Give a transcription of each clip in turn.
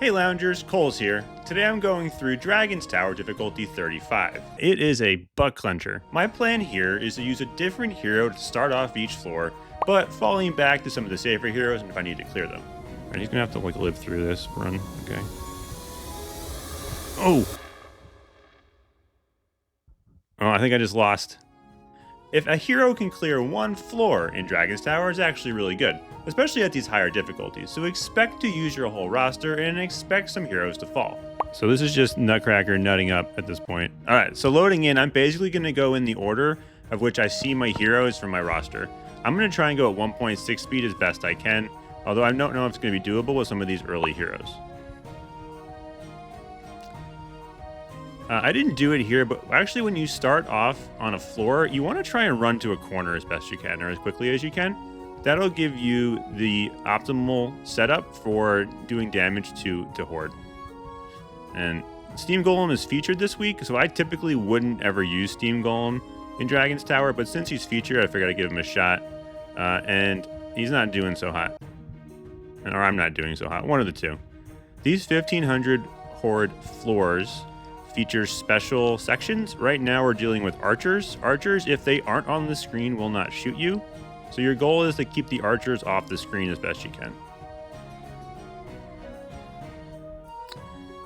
Hey loungers, Cole's here. Today I'm going through Dragon's Tower difficulty 35. It is a butt clencher. My plan here is to use a different hero to start off each floor, but falling back to some of the safer heroes if I need to clear them. Alright, he's gonna have to live through this run, okay. Oh, I think I just lost. If a hero can clear one floor in Dragon's Tower, it's actually really good, especially at these higher difficulties, so expect to use your whole roster and expect some heroes to fall. So this is just Nutcracker nutting up at this point. Alright, so loading in, I'm basically going to go in the order of which I see my heroes from my roster. I'm going to try and go at 1.6 speed as best I can, although I don't know if it's going to be doable with some of these early heroes. I didn't do it here, but actually when you start off on a floor, you want to try and run to a corner as best you can, or as quickly as you can. That'll give you the optimal setup for doing damage to Horde. And Steam Golem is featured this week, so I typically wouldn't ever use Steam Golem in Dragon's Tower, but since he's featured, I figured I'd give him a shot. And he's not doing so hot. Or I'm not doing so hot, one of the two. These 1500 Horde floors features special sections. Right now we're dealing with archers. Archers, if they aren't on the screen, will not shoot you. So your goal is to keep the archers off the screen as best you can.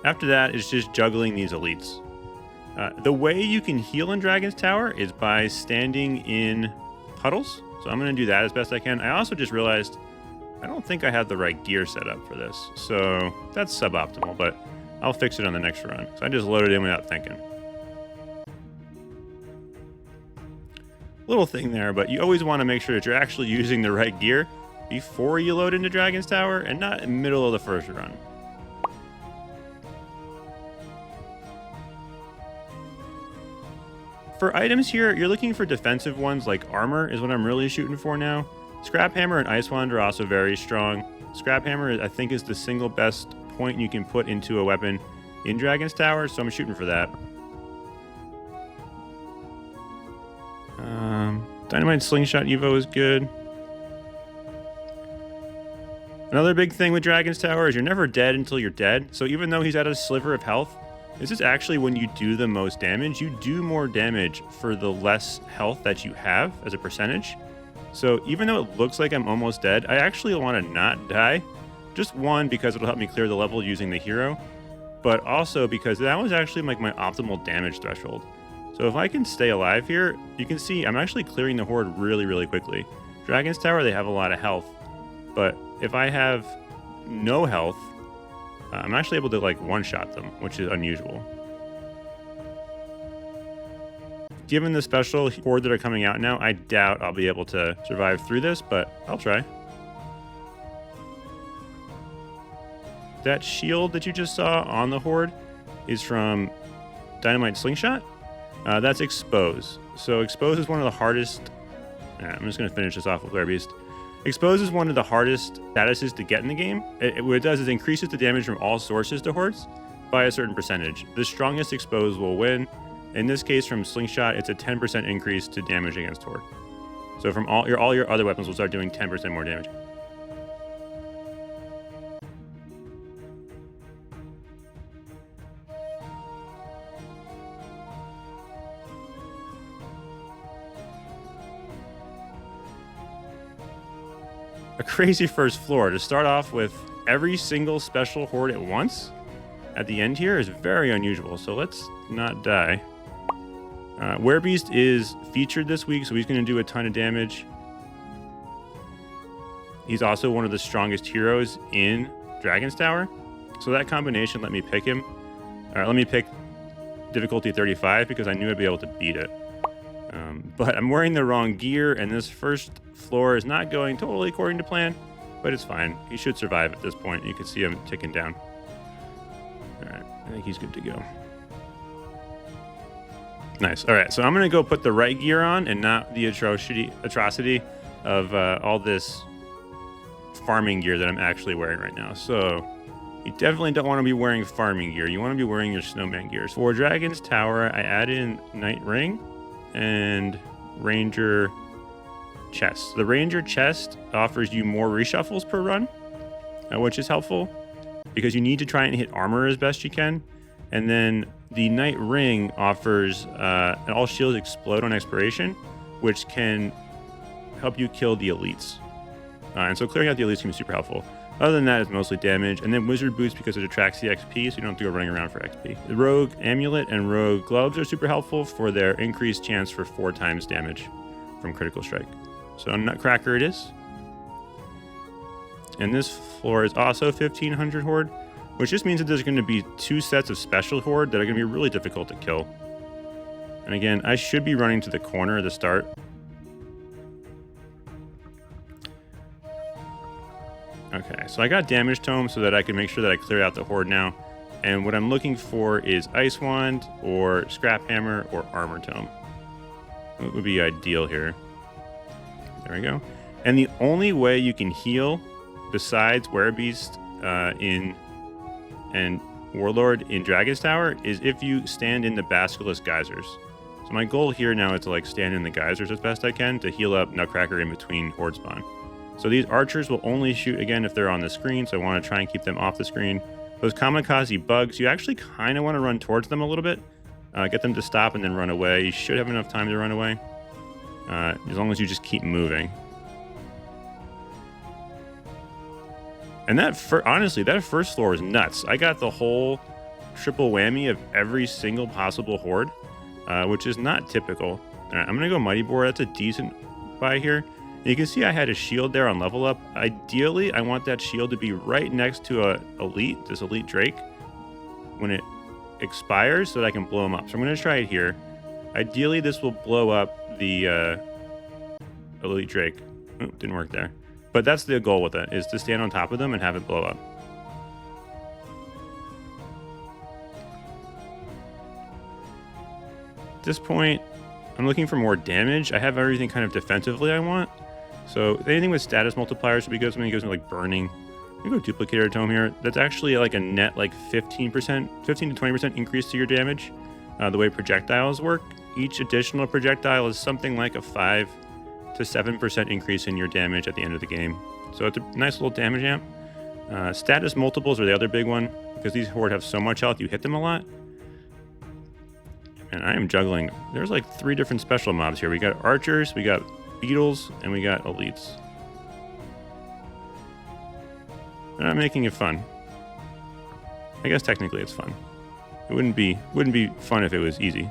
After that, it's just juggling these elites. The way you can heal in Dragon's Tower is by standing in puddles. So I'm going to do that as best I can. I also just realized I don't think I have the right gear set up for this. So that's suboptimal, but I'll fix it on the next run. So I just loaded in without thinking. Little thing there, but you always want to make sure that you're actually using the right gear before you load into Dragon's Tower and not in the middle of the first run. For items here, you're looking for defensive ones like armor is what I'm really shooting for now. Scrap Hammer and Ice Wand are also very strong. Scrap Hammer, I think, is the single best point you can put into a weapon in Dragon's Tower, so I'm shooting for that. Dynamite Slingshot Evo is good. Another big thing with Dragon's Tower is you're never dead until you're dead, so even though he's at a sliver of health, this is actually when you do the most damage. You do more damage for the less health that you have as a percentage. So even though it looks like I'm almost dead, I actually want to not die. Just one, because it'll help me clear the level using the hero, but also because that was actually like my optimal damage threshold. So if I can stay alive here, you can see I'm actually clearing the Horde really, really quickly. Dragon's Tower, they have a lot of health, but if I have no health, I'm actually able to like one-shot them, which is unusual. Given the special Horde that are coming out now, I doubt I'll be able to survive through this, but I'll try. That shield that you just saw on the Horde is from Dynamite Slingshot. That's Expose. So Expose is one of the hardest... I'm just going to finish this off with Beast. Expose is one of the hardest statuses to get in the game. What it does is increases the damage from all sources to Hordes by a certain percentage. The strongest Expose will win. In this case, from Slingshot, it's a 10% increase to damage against Horde. So from all your other weapons will start doing 10% more damage. A crazy first floor. To start off with every single special Horde at once at the end here is very unusual, so let's not die. Beast is featured this week, so he's going to do a ton of damage. He's also one of the strongest heroes in Dragon's Tower, so that combination let me pick him. Let me pick difficulty 35 because I knew I'd be able to beat it. But I'm wearing the wrong gear, and this first floor is not going totally according to plan, but it's fine. He should survive at this point. You can see him ticking down. All right, I think he's good to go. Nice. All right, so I'm going to go put the right gear on and not the atrocity of all this farming gear that I'm actually wearing right now. So you definitely don't want to be wearing farming gear. You want to be wearing your snowman gear. For Dragon's Tower, I add in Night Ring and Ranger Chest. The Ranger Chest offers you more reshuffles per run, which is helpful. because you need to try and hit armor as best you can. And then the Knight Ring offers all shields explode on expiration, which can help you kill the elites. And so clearing out the elites can be super helpful. Other than that, it's mostly damage. And then Wizard Boots because it attracts the XP, so you don't have to go running around for XP. The Rogue Amulet and Rogue Gloves are super helpful for their increased chance for 4 times damage from critical strike. So Nutcracker it is. And this floor is also 1500 Horde, which just means that there's going to be 2 sets of special Horde that are going to be really difficult to kill. And again, I should be running to the corner at the start. Okay, so I got Damage Tome so that I can make sure that I clear out the Horde now. And what I'm looking for is Ice Wand or Scrap Hammer or Armor Tome. What would be ideal here? There we go. And the only way you can heal besides Werebeast and Warlord in Dragon's Tower is if you stand in the Basilisk Geysers. So my goal here now is to like stand in the geysers as best I can to heal up Nutcracker in between Horde spawn. So these archers will only shoot again if they're on the screen, so I want to try and keep them off the screen. Those kamikaze bugs, you actually kind of want to run towards them a little bit, get them to stop and then run away. You should have enough time to run away, as long as you just keep moving. And honestly, that first floor is nuts. I got the whole triple whammy of every single possible Horde, which is not typical. All right, I'm going to go Mighty Boar. That's a decent buy here. And you can see I had a shield there on level up. Ideally, I want that shield to be right next to this elite Drake when it expires so that I can blow him up. So I'm going to try it here. Ideally, this will blow up the elite Drake. Oh, didn't work there. But that's the goal with it, is to stand on top of them and have it blow up. At this point, I'm looking for more damage. I have everything kind of defensively I want. So anything with status multipliers would be good. Something gives me like burning. I'm gonna go Duplicator Tome here. That's actually like a net like 15% to 20% increase to your damage. The way projectiles work, each additional projectile is something like a 5 to 7% increase in your damage at the end of the game. So it's a nice little damage amp. Status multiples are the other big one because these Horde have so much health, you hit them a lot. And I am juggling. There's like 3 different special mobs here. We got archers, we got beetles, and we got elites. They're not making it fun. I guess technically it's fun. It wouldn't be fun if it was easy,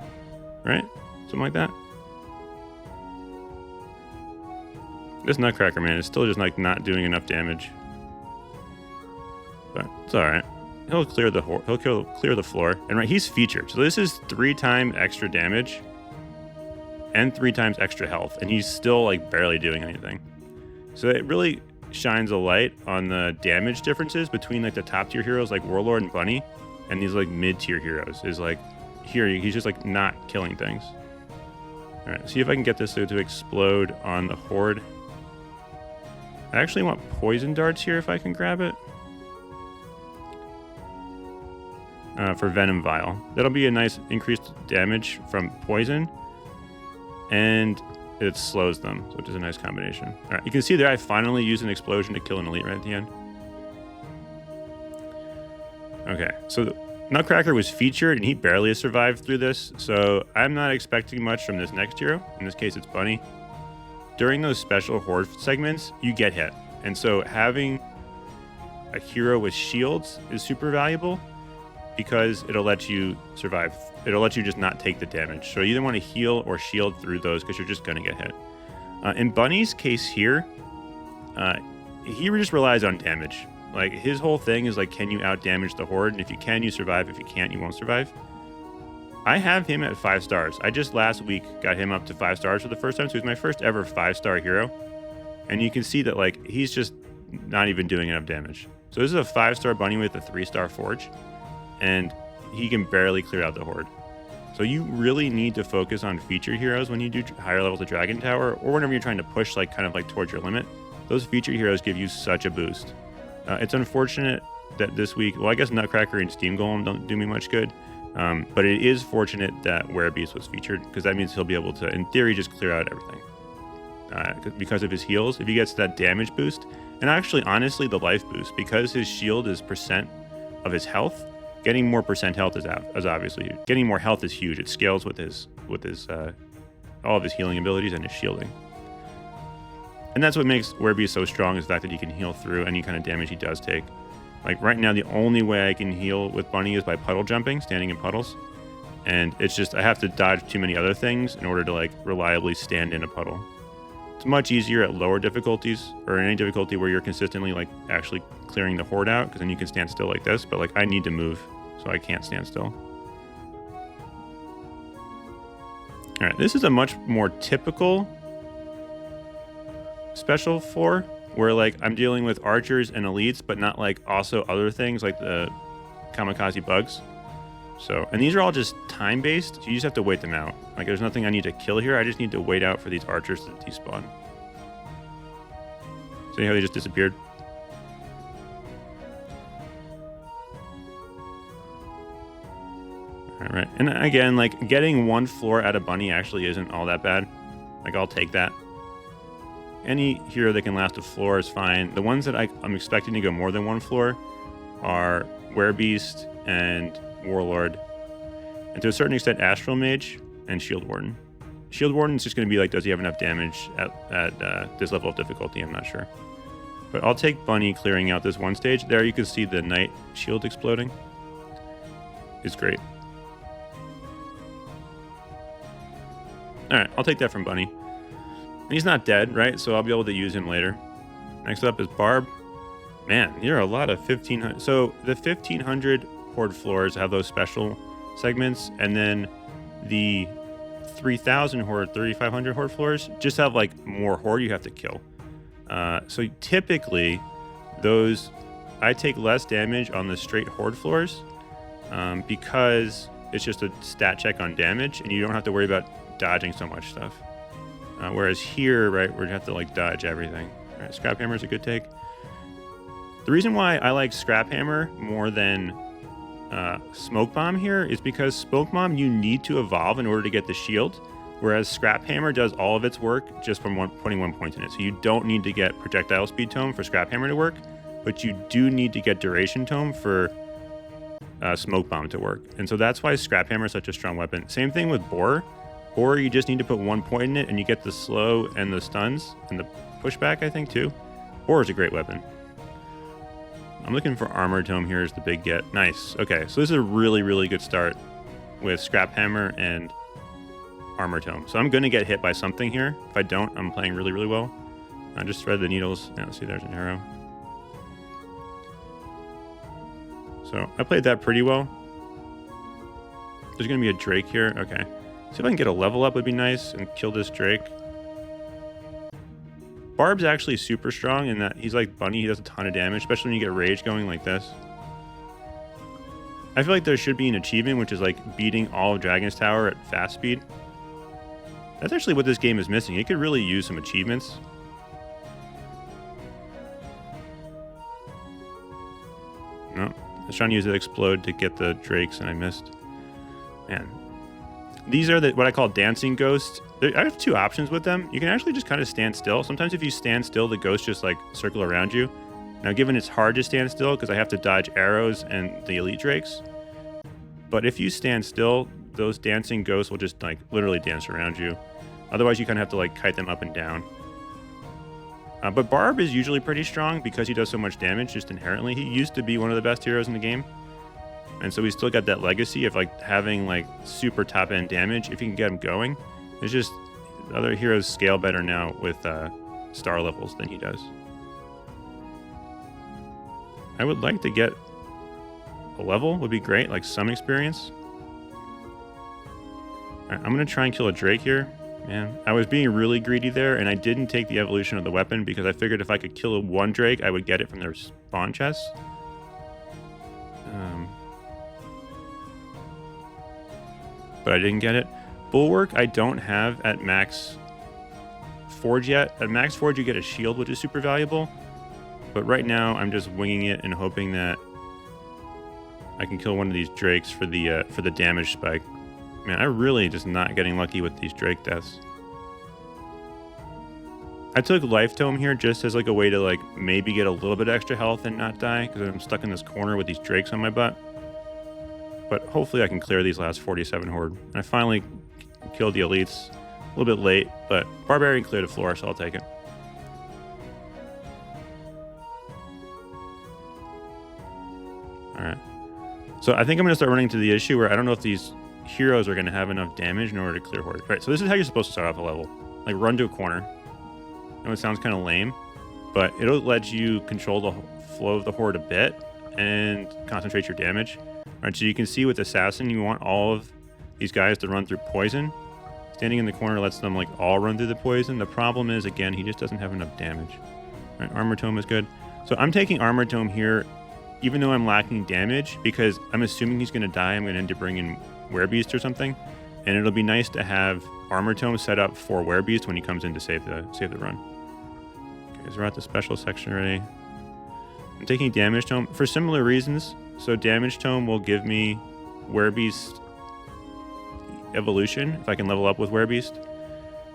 right? Something like that. This Nutcracker man is still just like not doing enough damage, but it's all right. He'll clear the floor, and right, he's featured. So this is 3 times extra damage and 3 times extra health, and he's still like barely doing anything. So it really shines a light on the damage differences between like the top tier heroes like Warlord and Bunny, and these like mid tier heroes. Is like here he's just like not killing things. All right, see if I can get this to explode on the Horde. I actually want poison darts here if I can grab it. For Venom Vial. That'll be a nice increased damage from poison, and it slows them, which is a nice combination. All right, you can see there I finally used an explosion to kill an elite right at the end. Okay, so the Nutcracker was featured, and he barely has survived through this, so I'm not expecting much from this next hero. In this case, it's Bunny. During those special Horde segments, you get hit, and so having a hero with shields is super valuable, because it'll let you survive. It'll let you just not take the damage. So you either want to heal or shield through those because you're just going to get hit. In Bunny's case here, he just relies on damage. Like his whole thing is like, can you out damage the Horde? And if you can, you survive. If you can't, you won't survive. I have him at 5 stars. I just last week got him up to 5 stars for the first time. So he's my first ever 5-star hero. And you can see that like he's just not even doing enough damage. So this is a 5-star Bunny with a 3-star Forge. And he can barely clear out the Horde. So you really need to focus on feature heroes when you do higher levels of Dragon Tower, or whenever you're trying to push like kind of like towards your limit. Those feature heroes give you such a boost. It's unfortunate that this week, well, I guess Nutcracker and Steam Golem don't do me much good, but it is fortunate that Werebeast was featured, because that means he'll be able to, in theory, just clear out everything. Because of his heals, if he gets that damage boost, and actually, honestly, the life boost, because his shield is percent of his health, getting more percent health is obviously huge. Getting more health is huge. It scales with his all of his healing abilities and his shielding. And that's what makes Werebeast so strong, is the fact that he can heal through any kind of damage he does take. Like right now, the only way I can heal with Bunny is by puddle jumping, standing in puddles. And it's just, I have to dodge too many other things in order to like reliably stand in a puddle. It's much easier at lower difficulties, or in any difficulty where you're consistently like actually clearing the horde out, because then you can stand still like this. But like I need to move, so I can't stand still. All right, this is a much more typical special floor, where like I'm dealing with archers and elites, but not like also other things like the kamikaze bugs. So, and these are all just time-based, so you just have to wait them out. Like there's nothing I need to kill here, I just need to wait out for these archers to despawn. See how they just disappeared? Alright, and again, like getting one floor out of Bunny actually isn't all that bad. Like I'll take that. Any hero that can last a floor is fine. The ones that I'm expecting to go more than one floor are Werebeast and Warlord, and to a certain extent Astral Mage and Shield Warden. Shield Warden's just going to be like, does he have enough damage at this level of difficulty? I'm not sure. But I'll take Bunny clearing out this one stage. There you can see the Knight shield exploding. It's great. Alright, I'll take that from Bunny. And he's not dead, right? So I'll be able to use him later. Next up is Barb. Man, there are a lot of 1500. So the 1500 horde floors have those special segments, and then the 3000 horde, 3500 horde floors just have like more horde you have to kill. So typically, those I take less damage on the straight horde floors because it's just a stat check on damage, and you don't have to worry about dodging so much stuff. Whereas here, right, we have to like dodge everything. All right, Scrap Hammer is a good take. The reason why I like Scrap Hammer more than Smoke Bomb here is because Smoke Bomb you need to evolve in order to get the shield, whereas Scrap Hammer does all of its work just from putting 1 point in it. So you don't need to get Projectile Speed Tome for Scrap Hammer to work, but you do need to get Duration Tome for Smoke Bomb to work. And so that's why Scrap Hammer is such a strong weapon. Same thing with Boar. Or you just need to put 1 point in it and you get the slow and the stuns and the pushback, I think, too. Boar is a great weapon. I'm looking for Armor Tome here as the big get. Nice. Okay, so this is a really, really good start with Scrap Hammer and Armor Tome. So I'm going to get hit by something here. If I don't, I'm playing really, really well. I just thread the needles. Yeah, see, there's an arrow. So I played that pretty well. There's going to be a Drake here. Okay. See if I can get a level up would be nice and kill this Drake. Barb's actually super strong in that he's like Bunny. He does a ton of damage, especially when you get Rage going like this. I feel like there should be an achievement, which is like beating all of Dragon's Tower at fast speed. That's actually what this game is missing. It could really use some achievements. No, I was trying to use the Explode to get the Drakes and I missed. Man. These are what I call dancing ghosts. I have two options with them. You can actually just kind of stand still. Sometimes if you stand still, the ghosts just like circle around you. Now, given it's hard to stand still because I have to dodge arrows and the elite drakes. But if you stand still, those dancing ghosts will just like literally dance around you. Otherwise, you kind of have to like kite them up and down. But Barb is usually pretty strong because he does so much damage just inherently. He used to be one of the best heroes in the game. And so we still got that legacy of like having like super top end damage if you can get him going. It's just other heroes scale better now with star levels than he does. I would like to get a level, would be great, like some experience. All right, I'm gonna try and kill a Drake here. Man, I was being really greedy there, and I didn't take the evolution of the weapon because I figured if I could kill one Drake, I would get it from their spawn chests. But I didn't get it. Bulwark, I don't have at max Forge yet. At max Forge, you get a shield, which is super valuable. But right now, I'm just winging it and hoping that I can kill one of these Drakes for the damage spike. Man, I'm really just not getting lucky with these Drake deaths. I took Life Tome here just as like a way to like maybe get a little bit extra health and not die because I'm stuck in this corner with these drakes on my butt. But hopefully I can clear these last 47 horde. And I finally killed the elites. A little bit late, but Barbarian cleared the floor, so I'll take it. Alright. So I think I'm going to start running to the issue where I don't know if these heroes are going to have enough damage in order to clear horde. Alright, so this is how you're supposed to start off a level. Like, run to a corner. I know it sounds kind of lame, but it'll let you control the flow of the horde a bit and concentrate your damage. Alright, so you can see with Assassin, you want all of these guys to run through poison. Standing in the corner lets them like all run through the poison. The problem is, again, he just doesn't have enough damage. Alright, Armor Tome is good. So I'm taking Armor Tome here, even though I'm lacking damage, because I'm assuming he's going to die. I'm going to end up bringing Werebeast or something. And it'll be nice to have Armor Tome set up for Werebeast when he comes in to save the run. Okay, so we're at the special section already. I'm taking Damage Tome for similar reasons. So Damage Tome will give me Werebeast evolution if I can level up with Werebeast.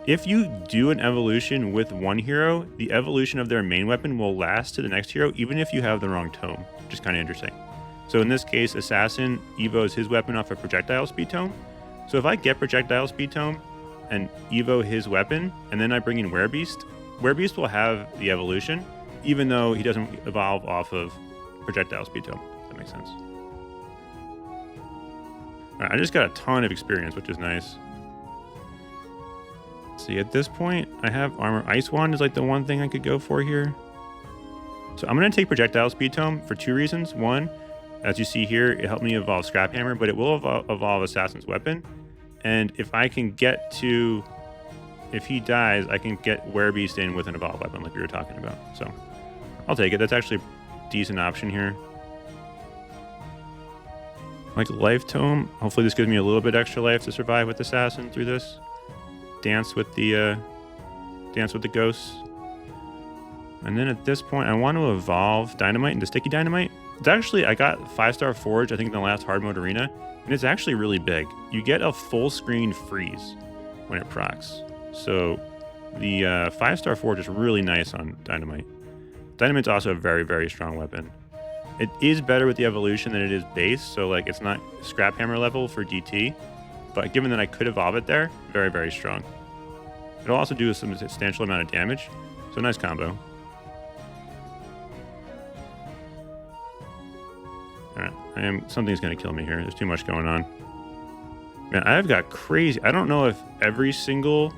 If you do an evolution with one hero, the evolution of their main weapon will last to the next hero even if you have the wrong tome, which is kind of interesting. So in this case, Assassin evos his weapon off a projectile speed tome. So if I get projectile speed tome and evo his weapon and then I bring in Werebeast, Werebeast will have the evolution even though he doesn't evolve off of projectile speed tome. If that makes sense. I just got a ton of experience, which is nice. See, at this point, I have armor. Ice Wand is like the one thing I could go for here. So I'm going to take Projectile Speed Tome for two reasons. One, as you see here, it helped me evolve Scrap Hammer, but it will evolve Assassin's Weapon. And if I can get to... If he dies, I can get Werebeast in with an evolved weapon like we were talking about. So I'll take it. That's actually a decent option here. Like Life Tome, hopefully this gives me a little bit extra life to survive with Assassin through this. Dance with the ghosts. And then at this point, I want to evolve Dynamite into Sticky Dynamite. It's actually, I got 5-star Forge, I think in the last hard mode arena, and it's actually really big. You get a full screen freeze when it procs. So the 5-star Forge is really nice on Dynamite. Dynamite's also a very, very strong weapon. It is better with the evolution than it is base, so like it's not Scrap Hammer level for DT, but given that I could evolve it there, very, very strong. It'll also do a substantial amount of damage, so nice combo. Alright, something's gonna kill me here. There's too much going on. Man, I've got crazy... I don't know if every single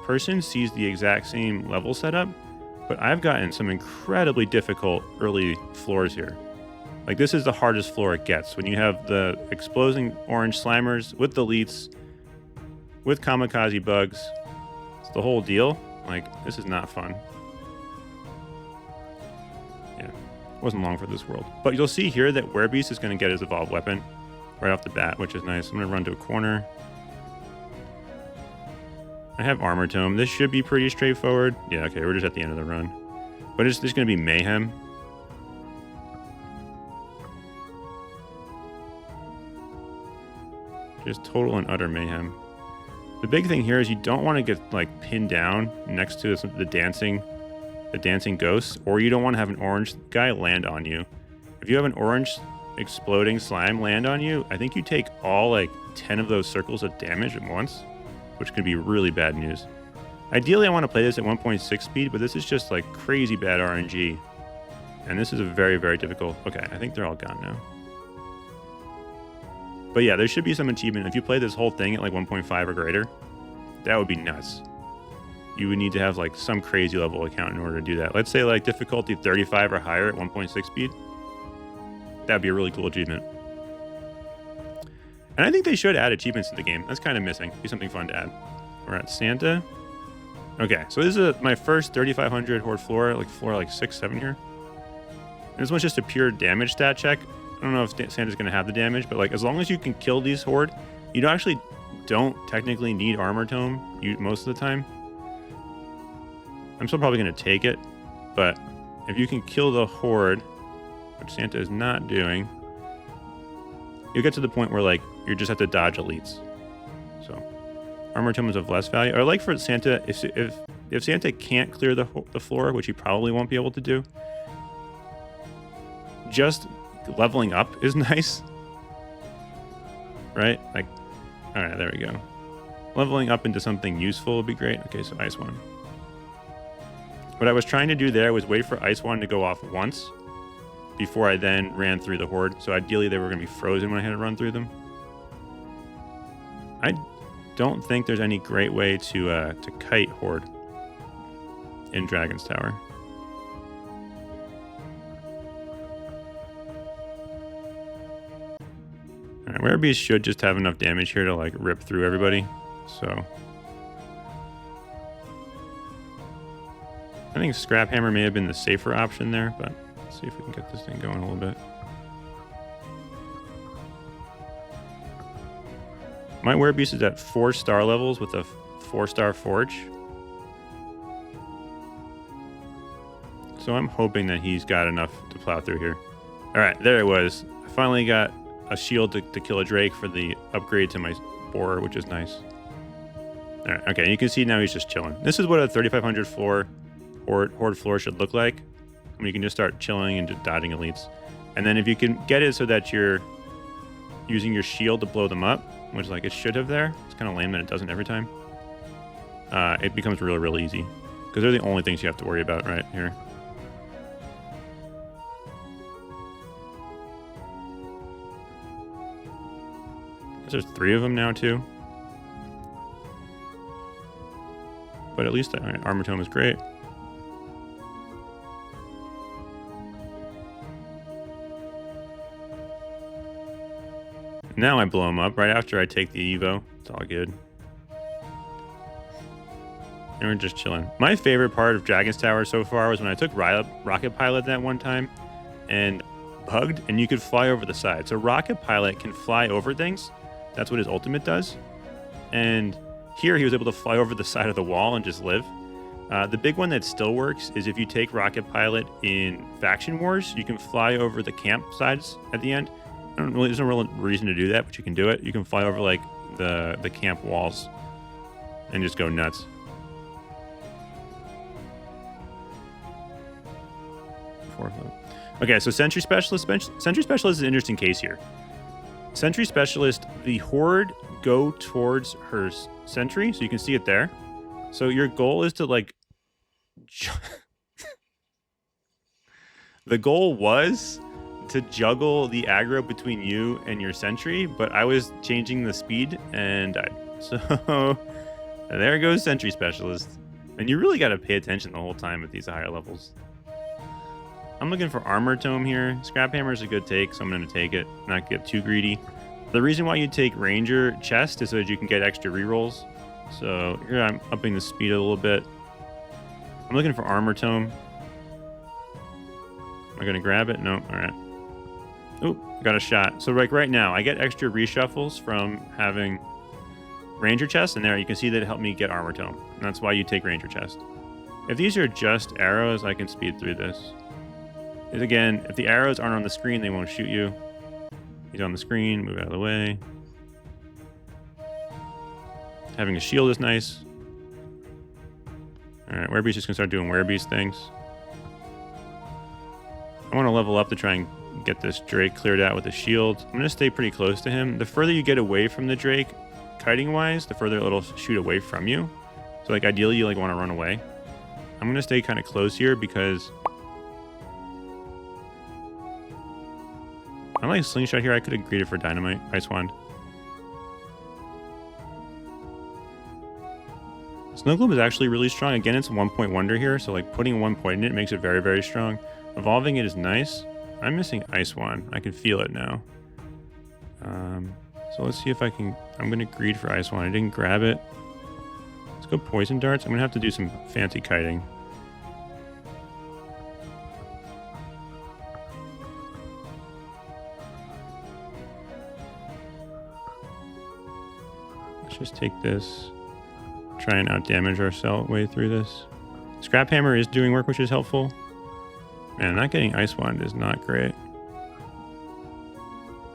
person sees the exact same level setup, but I've gotten some incredibly difficult early floors here. Like, this is the hardest floor it gets. When you have the exploding orange slimers with the elites, with kamikaze bugs, it's the whole deal. Like, this is not fun. Yeah, wasn't long for this world. But you'll see here that Werebeast is going to get his evolved weapon right off the bat, which is nice. I'm going to run to a corner. I have Armor Tome. This should be pretty straightforward. Yeah, okay, we're just at the end of the run. But it's just going to be mayhem. Just total and utter mayhem. The big thing here is you don't want to get like pinned down next to the dancing ghosts, or you don't want to have an orange guy land on you. If you have an orange exploding slime land on you, I think you take all like 10 of those circles of damage at once, which could be really bad news. Ideally, I want to play this at 1.6 speed, but this is just like crazy bad RNG. And this is a very, very difficult... Okay, I think they're all gone now. But yeah, there should be some achievement. If you play this whole thing at like 1.5 or greater, that would be nuts. You would need to have like some crazy level account in order to do that. Let's say like difficulty 35 or higher at 1.6 speed. That'd be a really cool achievement. And I think they should add achievements to the game. That's kind of missing. Be something fun to add. We're at Santa. Okay, so this is my first 3,500 horde floor, like floor like 6, 7 here. And this one's just a pure damage stat check. I don't know if Santa's going to have the damage, but like as long as you can kill these horde, you don't technically need Armor Tome most of the time. I'm still probably going to take it, but if you can kill the horde, which Santa is not doing, you'll get to the point where like you just have to dodge elites. So Armor Tome is of less value. Or like for Santa, if if Santa can't clear the floor, which he probably won't be able to do, just leveling up is nice, right? Like, all right, there we go. Leveling up into something useful would be great. Okay, so Ice Wand. What I was trying to do there was wait for Ice Wand to go off once before I then ran through the Horde. So ideally they were going to be frozen when I had to run through them. I don't think there's any great way to kite Horde in Dragon's Tower. Alright, Werebeast should just have enough damage here to like rip through everybody. So I think Scrap Hammer may have been the safer option there, but let's see if we can get this thing going a little bit. My Werebeast is at 4-star levels with a 4-star Forge. So I'm hoping that he's got enough to plow through here. Alright, there it was. I finally got a shield to kill a Drake for the upgrade to my Borer, which is nice. Alright, okay, you can see now he's just chilling. This is what a 3500 floor Horde floor should look like. I mean, you can just start chilling and just dodging elites. And then if you can get it so that you're using your shield to blow them up, which like it should have there, it's kind of lame that it doesn't every time, it becomes really, really easy. Because they're the only things you have to worry about right here. There's 3 of them now too. But at least Armor Tome is great. Now I blow him up right after I take the Evo. It's all good. And we're just chilling. My favorite part of Dragon's Tower so far was when I took Rocket Pilot that one time and bugged, and you could fly over the side. So Rocket Pilot can fly over things. That's what his ultimate does. And here he was able to fly over the side of the wall and just live. The big one that still works is if you take Rocket Pilot in Faction Wars, you can fly over the campsites at the end. There's no real reason to do that, but you can do it. You can fly over like the camp walls and just go nuts. Okay, so Sentry Specialist. Sentry Specialist is an interesting case here. Sentry Specialist, the Horde go towards her Sentry, so you can see it there. So your goal is to like... The goal was to juggle the aggro between you and your Sentry, but I was changing the speed and died. So there goes Sentry Specialist. And you really got to pay attention the whole time at these higher levels. I'm looking for Armor Tome here. Scrap Hammer is a good take, so I'm going to take it, not get too greedy. The reason why you take Ranger Chest is so that you can get extra rerolls. So here I'm upping the speed a little bit. I'm looking for Armor Tome. Am I going to grab it? No. All right. Oh, got a shot. So like right now, I get extra reshuffles from having Ranger Chest, and there you can see that it helped me get Armor Tome. And that's why you take Ranger Chest. If these are just arrows, I can speed through this. And again, if the arrows aren't on the screen, they won't shoot you. He's on the screen, move out of the way. Having a shield is nice. Alright, Werebeast is going to start doing Werebeast things. I want to level up to try and get this Drake cleared out with a shield. I'm going to stay pretty close to him. The further you get away from the Drake, kiting-wise, the further it'll shoot away from you. So like ideally you like want to run away. I'm going to stay kind of close here because I like Slingshot here. I could have greeted for Dynamite. Ice Wand. Snow Globe is actually really strong. Again, it's a 1-point wonder here, so like putting 1 point in it makes it very, very strong. Evolving it is nice. I'm missing Ice Wand. I can feel it now. So let's see if I can... I'm going to greed for Ice Wand. I didn't grab it. Let's go Poison Darts. I'm going to have to do some fancy kiting. Let's just take this. Try and out-damage our way through this. Scrap Hammer is doing work, which is helpful. Man, not getting Ice Wand is not great.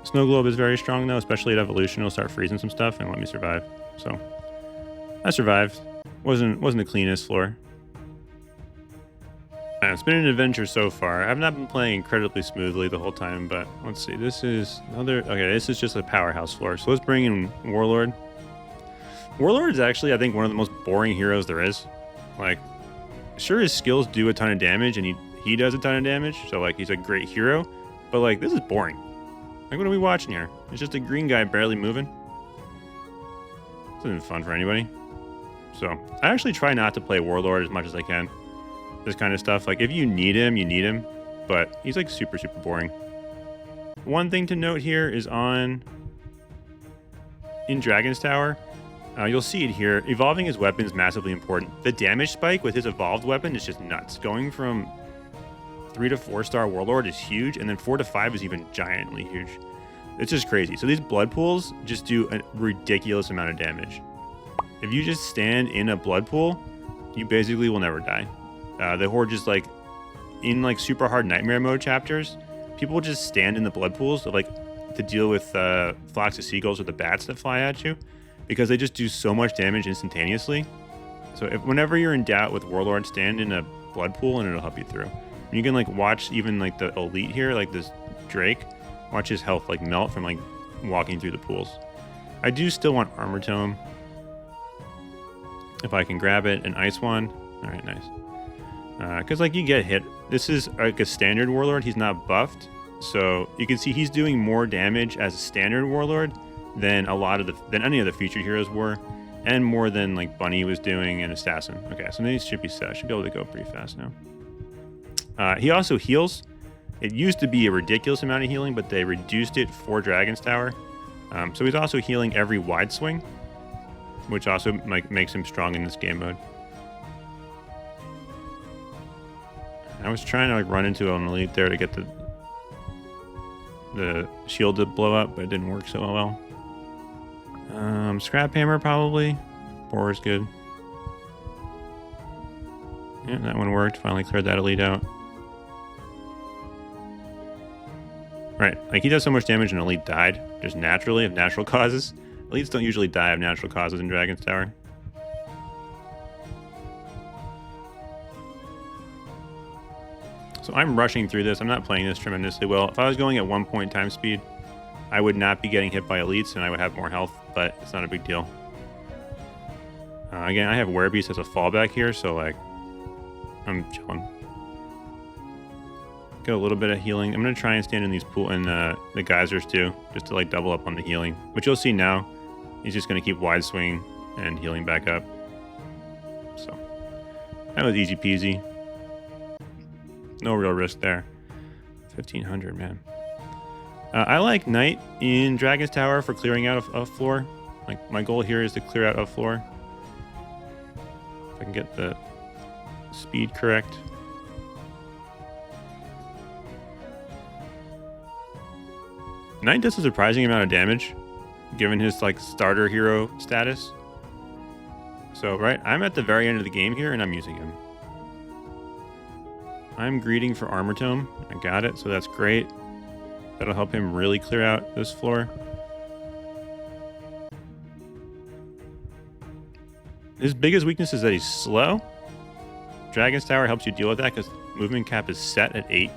Snow Globe is very strong, though, especially at Evolution. It'll start freezing some stuff and let me survive. So, I survived. Wasn't the cleanest floor. It's been an adventure so far. I've not been playing incredibly smoothly the whole time, but let's see. This is another... Okay, this is just a powerhouse floor. So let's bring in Warlord. Warlord is actually, I think, one of the most boring heroes there is. Like, sure, his skills do a ton of damage, and he does a ton of damage, so, like, he's a great hero. But, like, this is boring. Like, what are we watching here? It's just a green guy barely moving. This isn't fun for anybody. So, I actually try not to play Warlord as much as I can. This kind of stuff. Like, if you need him, you need him. But he's, like, super, super boring. One thing to note here is in Dragon's Tower, you'll see it here. Evolving his weapon is massively important. The damage spike with his evolved weapon is just nuts. Going from 3 to 4 star Warlord is huge, and then 4 to 5 is even giantly huge. It's just crazy. So these blood pools just do a ridiculous amount of damage. If you just stand in a blood pool, you basically will never die. The horde just like in like super hard nightmare mode chapters, people just stand in the blood pools to deal with flocks of seagulls or the bats that fly at you, because they just do so much damage instantaneously. So whenever you're in doubt with Warlord, stand in a blood pool and it'll help you through. And you can like watch even like the elite here, like this Drake, watch his health like melt from like walking through the pools. I do still want Armor Tome. If I can grab it, an Ice Wand. All right, nice. Because like you get hit. This is like a standard Warlord. He's not buffed, so you can see he's doing more damage as a standard Warlord than any of the featured heroes were, and more than like Bunny was doing and Assassin. Okay, so these should be set. I should be able to go pretty fast now. He also heals. It used to be a ridiculous amount of healing, but they reduced it for Dragon's Tower. So he's also healing every wide swing, which also like makes him strong in this game mode. I was trying to like run into an elite there to get the shield to blow up, but it didn't work so well. Scrap Hammer probably. Boar is good. Yeah, that one worked. Finally cleared that elite out. Right, like he does so much damage and elite died just naturally of natural causes. Elites don't usually die of natural causes in Dragon's Tower. So I'm rushing through this. I'm not playing this tremendously well. If I was going at 1 time speed, I would not be getting hit by elites and I would have more health, but it's not a big deal. Again, I have Werebeast as a fallback here, so like, I'm chilling. Get a little bit of healing. I'm going to try and stand in these the geysers too, just to like double up on the healing, which you'll see now. He's just going to keep wide swinging and healing back up. So that was easy peasy. No real risk there. 1500, man. I like Knight in Dragon's Tower for clearing out a floor. Like my goal here is to clear out a floor. If I can get the speed correct. Knight does a surprising amount of damage, given his like starter hero status. So right, I'm at the very end of the game here, and I'm using him. I'm greeting for Armor Tome. I got it, so that's great. That'll help him really clear out this floor. His biggest weakness is that he's slow. Dragon's Tower helps you deal with that because movement cap is set at 8.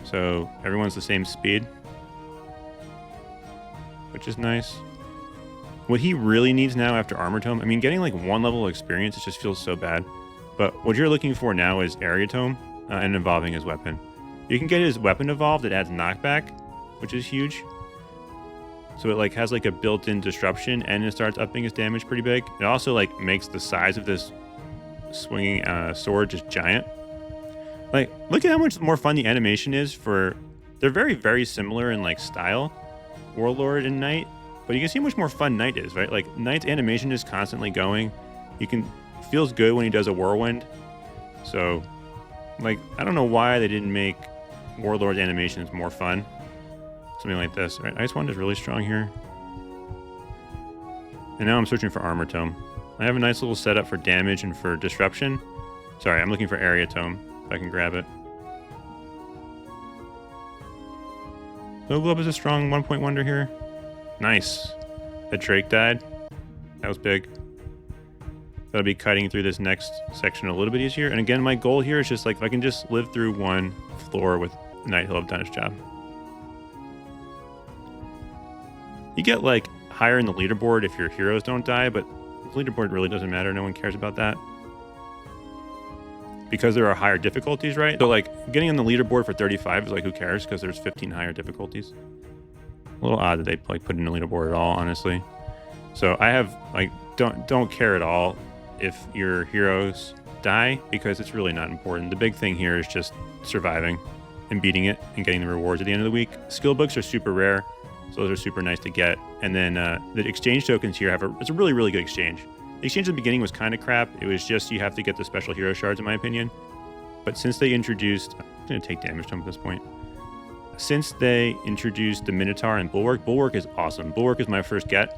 So everyone's the same speed, which is nice. What he really needs now after Armor Tome, I mean, getting like 1 level of experience, it just feels so bad. But what you're looking for now is Area Tome and evolving his weapon. You can get his weapon evolved. It adds knockback, which is huge. So it like has like a built-in disruption, and it starts upping his damage pretty big. It also like makes the size of this swinging sword just giant. Like, look at how much more fun the animation is for... They're very, very similar in like style, Warlord and Knight, but you can see how much more fun Knight is, right? Like Knight's animation is constantly going. Feels good when he does a whirlwind. So like, I don't know why they didn't make Warlord's animations more fun. Something like this, right? Ice Wand is really strong here. And now I'm searching for Armor Tome. I have a nice little setup for damage and for disruption. Sorry, I'm looking for Area Tome, if I can grab it. Snow Globe is a strong 1 wonder here. Nice. That Drake died. That was big. That'll be cutting through this next section a little bit easier. And again, my goal here is just like, if I can just live through one floor with Night, he'll have done his job. You get like higher in the leaderboard if your heroes don't die, but the leaderboard really doesn't matter. No one cares about that. Because there are higher difficulties, right? So like getting on the leaderboard for 35 is like, who cares? Because there's 15 higher difficulties. A little odd that they like put in a leaderboard at all, honestly. So I have like, don't care at all if your heroes die, because it's really not important. The big thing here is just surviving and beating it and getting the rewards at the end of the week. Skill books are super rare, so those are super nice to get. And then the exchange tokens here it's a really, really good exchange. The exchange at the beginning was kind of crap. It was just, you have to get the special hero shards, in my opinion. But since they introduced, I'm going to take damage to him at this point. Since they introduced the Minotaur and Bulwark is awesome. Bulwark is my first get.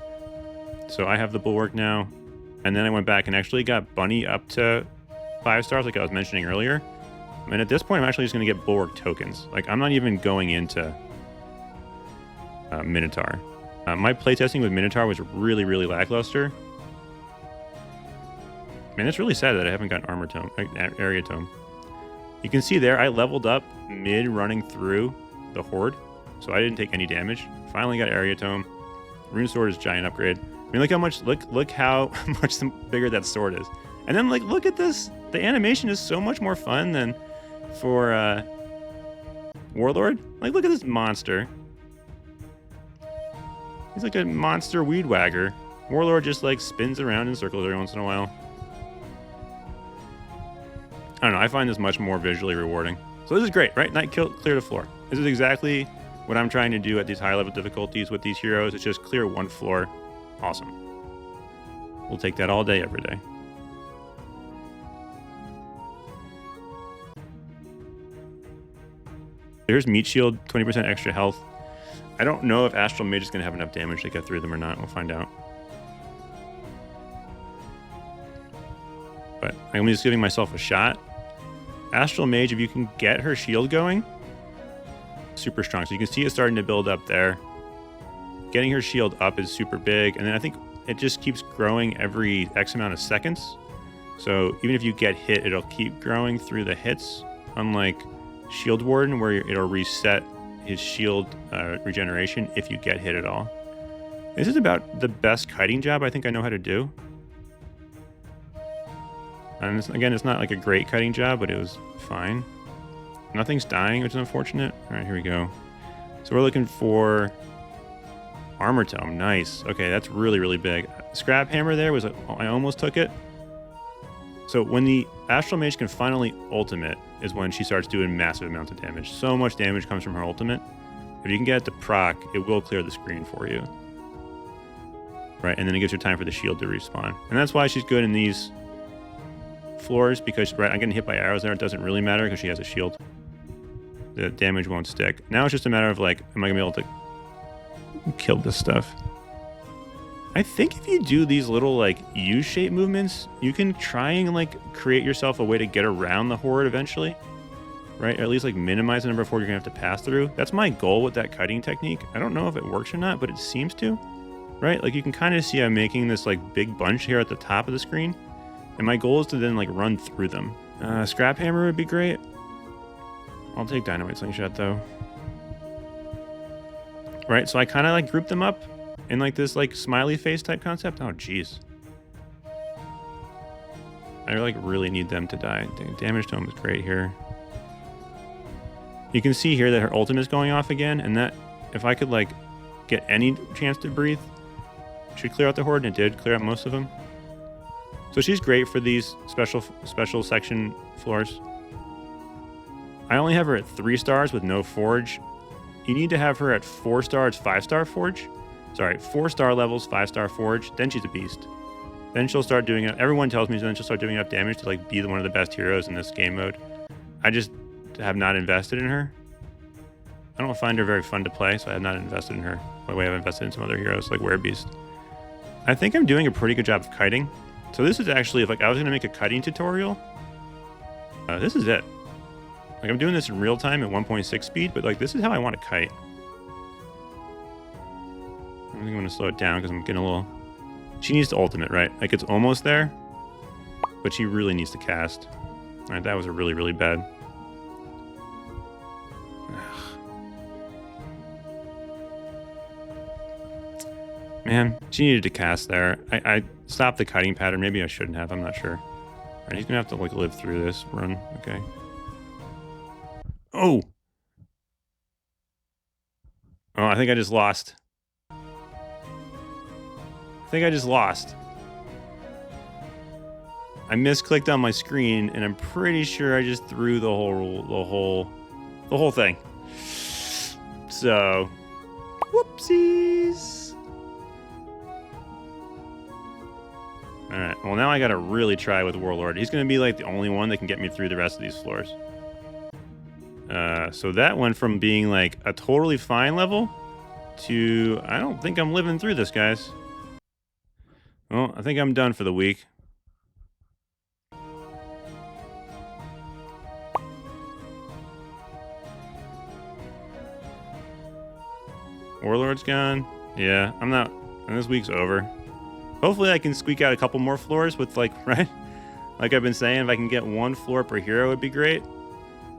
So I have the Bulwark now. And then I went back and actually got Bunny up to 5 stars like I was mentioning earlier. And at this point, I'm actually just going to get Bulwark tokens. Like, I'm not even going into Minotaur. My playtesting with Minotaur was really, really lackluster. Man, it's really sad that I haven't gotten Armor Tome, Area Tome. You can see there, I leveled up mid running through the Horde, so I didn't take any damage. Finally got Area Tome. Rune Sword is giant upgrade. I mean, look how much, look how much bigger that sword is. And then like, look at this. The animation is so much more fun than for Warlord. Like, look at this monster. He's like a monster weed wagger. Warlord just like spins around in circles every once in a while. I don't know, I find this much more visually rewarding. So this is great, right? Night clear the floor. This is exactly what I'm trying to do at these high level difficulties with these heroes. It's just clear one floor. Awesome. We'll take that all day, every day. Here's Meat Shield, 20% extra health. I don't know if Astral Mage is going to have enough damage to get through them or not. We'll find out. But I'm just giving myself a shot. Astral Mage, if you can get her shield going, super strong. So you can see it starting to build up there. Getting her shield up is super big. And then I think it just keeps growing every X amount of seconds. So even if you get hit, it'll keep growing through the hits. Unlike Shield Warden, where it'll reset his shield regeneration if you get hit at all. This is about the best kiting job I think I know how to do. And again, it's not like a great kiting job, but it was fine. Nothing's dying, which is unfortunate. All right, here we go. So we're looking for Armor Tome. Nice. Okay, that's really, really big. Scrap Hammer there was, I almost took it. So when the Astral Mage can finally ultimate is when she starts doing massive amounts of damage. So much damage comes from her ultimate. If you can get it to proc, it will clear the screen for you. Right, and then it gives her time for the shield to respawn. And that's why she's good in these floors, because right, I'm getting hit by arrows there. It doesn't really matter because she has a shield. The damage won't stick. Now it's just a matter of like, am I gonna be able to kill this stuff? I think if you do these little like U-shaped movements, you can try and like create yourself a way to get around the horde eventually, right? Or at least like minimize the number of horde you're gonna have to pass through. That's my goal with that kiting technique. I don't know if it works or not, but it seems to, right? Like you can kind of see I'm making this like big bunch here at the top of the screen. And my goal is to then like run through them. Scrap Hammer would be great. I'll take Dynamite Slingshot though. Right, so I kind of like group them up in like this like smiley face type concept. Oh jeez. I like really need them to die. Damage to them is great here. You can see here that her ultimate is going off again, and that if I could like get any chance to breathe, should clear out the horde, and it did clear out most of them. So she's great for these special section floors. I only have her at 3 stars with no forge. You need to have her at 4 stars, 5-star forge. Sorry, 4-star levels, 5-star forge. Then she's a beast. Then she'll start doing it. Everyone tells me then she'll start doing enough damage to like be one of the best heroes in this game mode. I just have not invested in her. I don't find her very fun to play, so I have not invested in her. By the way, I've invested in some other heroes like Werebeast. I think I'm doing a pretty good job of kiting. So this is actually, if like I was going to make a kiting tutorial, this is it. Like I'm doing this in real time at 1.6 speed, but like this is how I want to kite. I think I'm going to slow it down because I'm getting a little... She needs to ultimate, right? Like it's almost there. but she really needs to cast. All right, that was a really, really bad. Man, she needed to cast there. I stopped the kiting pattern. Maybe I shouldn't have. I'm not sure. All right, he's gonna have to like live through this run. Okay. Oh. Oh, I think I just lost. I misclicked on my screen, and I'm pretty sure I just threw the whole thing. So, whoopsies. All right. Well, now I gotta really try with Warlord. He's gonna be like the only one that can get me through the rest of these floors. So that went from being like a totally fine level to I don't think I'm living through this, guys. Well, I think I'm done for the week. Warlord's gone. Yeah, I'm not. And this week's over. Hopefully I can squeak out a couple more floors with like, right? Like I've been saying, if I can get 1 floor per hero, it'd be great.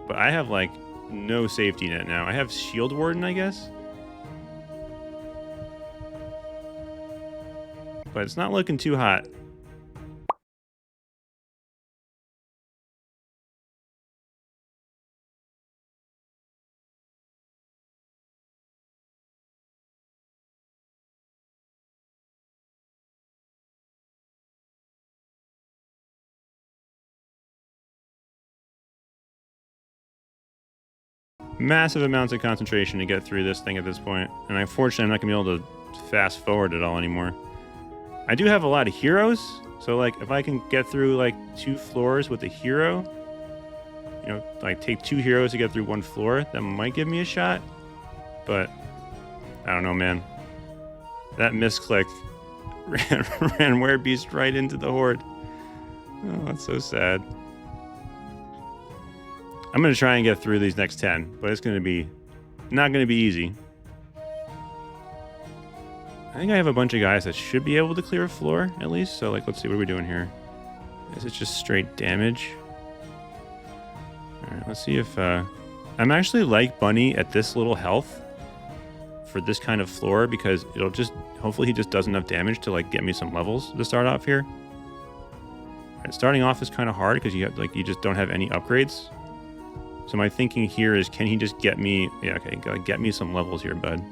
But I have like no safety net now. I have Shield Warden, I guess. But it's not looking too hot. Massive amounts of concentration to get through this thing at this point. And unfortunately, I'm not going to be able to fast forward at all anymore. I do have a lot of heroes. So, like, if I can get through, like, 2 floors with a hero, you know, like, take 2 heroes to get through 1 floor, that might give me a shot. But, I don't know, man. That misclick ran Werebeast right into the Horde. Oh, that's so sad. I'm going to try and get through these next 10, but it's going to be not going to be easy. I think I have a bunch of guys that should be able to clear a floor, at least. So, like, let's see. What are we doing here? Is it just straight damage? All right, let's see if... I'm actually like Bunny at this little health for this kind of floor because it'll just... Hopefully he just does enough damage to, like, get me some levels to start off here. All right, starting off is kind of hard because you have, like, you just don't have any upgrades. So my thinking here is, can he just get me... Yeah, okay, get me some levels here, bud.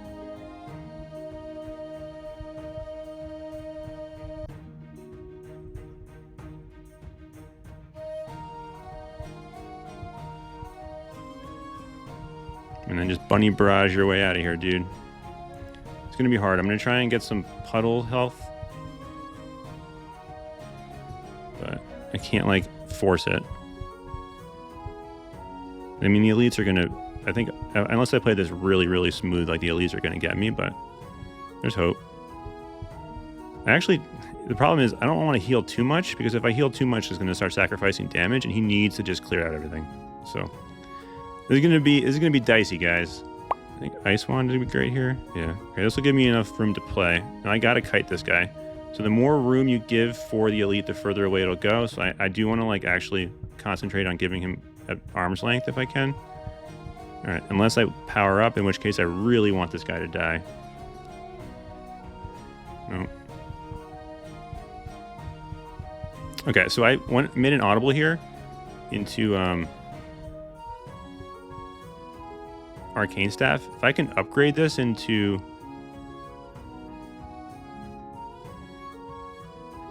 And then just bunny barrage your way out of here, dude. It's going to be hard. I'm going to try and get some puddle health. But I can't, like, force it. I mean, the elites are going to... I think, unless I play this really, really smooth, like, the elites are going to get me, but there's hope. Actually, the problem is I don't want to heal too much, because if I heal too much, it's going to start sacrificing damage, and he needs to just clear out everything. So... This is gonna be dicey, guys. I think Ice Wand would be great here. Yeah. Okay, this will give me enough room to play. Now I gotta kite this guy. So the more room you give for the elite, the further away it'll go. So I do want to like actually concentrate on giving him at arm's length if I can. All right, unless I power up, in which case I really want this guy to die. No. Okay, so I made an audible here into Arcane Staff. If I can upgrade this into...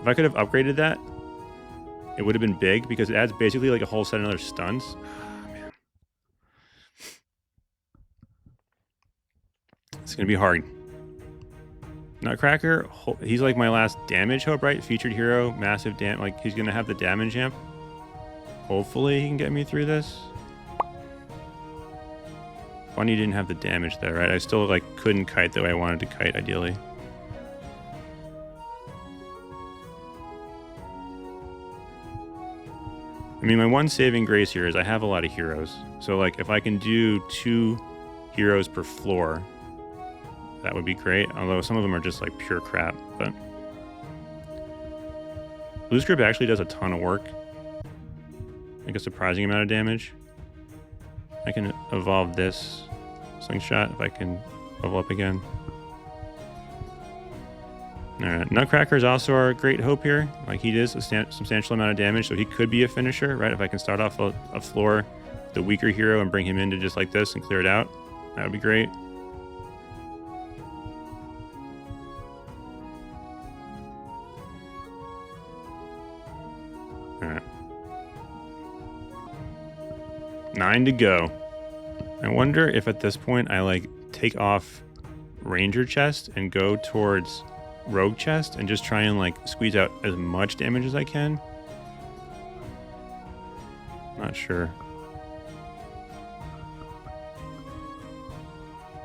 If I could have upgraded that, it would have been big because it adds basically like a whole set of other stuns. Oh, man. It's going to be hard. Nutcracker, he's like my last damage hope, right? Featured hero, massive damage. Like, he's going to have the damage amp. Hopefully he can get me through this. Bunny didn't have the damage there, right? I still like couldn't kite the way I wanted to kite, ideally. I mean, my one saving grace here is I have a lot of heroes. So, like, if I can do 2 heroes per floor, that would be great. Although some of them are just, like, pure crap, but... Loose Grip actually does a ton of work. Like a surprising amount of damage. I can evolve this Slingshot if I can level up again. Alright, Nutcracker is also our great hope here. Like, he does a substantial amount of damage, so he could be a finisher, right? If I can start off a floor with the weaker hero and bring him into just like this and clear it out, that would be great. Alright. 9 to go. I wonder if at this point I, like, take off Ranger Chest and go towards Rogue Chest and just try and, like, squeeze out as much damage as I can. Not sure.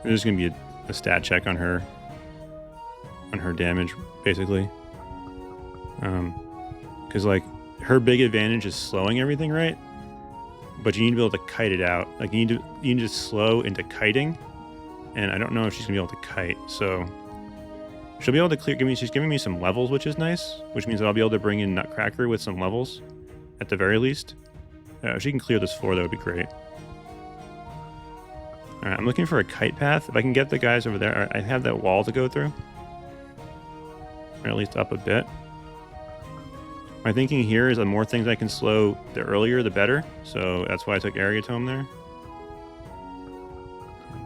There's gonna be a stat check on her damage, basically. Because, like, her big advantage is slowing everything, right? But you need to be able to kite it out. Like, you need to slow into kiting, and I don't know if she's gonna be able to kite. So she'll be able to clear. She's giving me some levels, which is nice. Which means that I'll be able to bring in Nutcracker with some levels, at the very least. If she can clear this floor, that would be great. All right, I'm looking for a kite path. If I can get the guys over there, I have that wall to go through, or at least up a bit. My thinking here is the more things I can slow, the earlier the better. So that's why I took Area Tome there.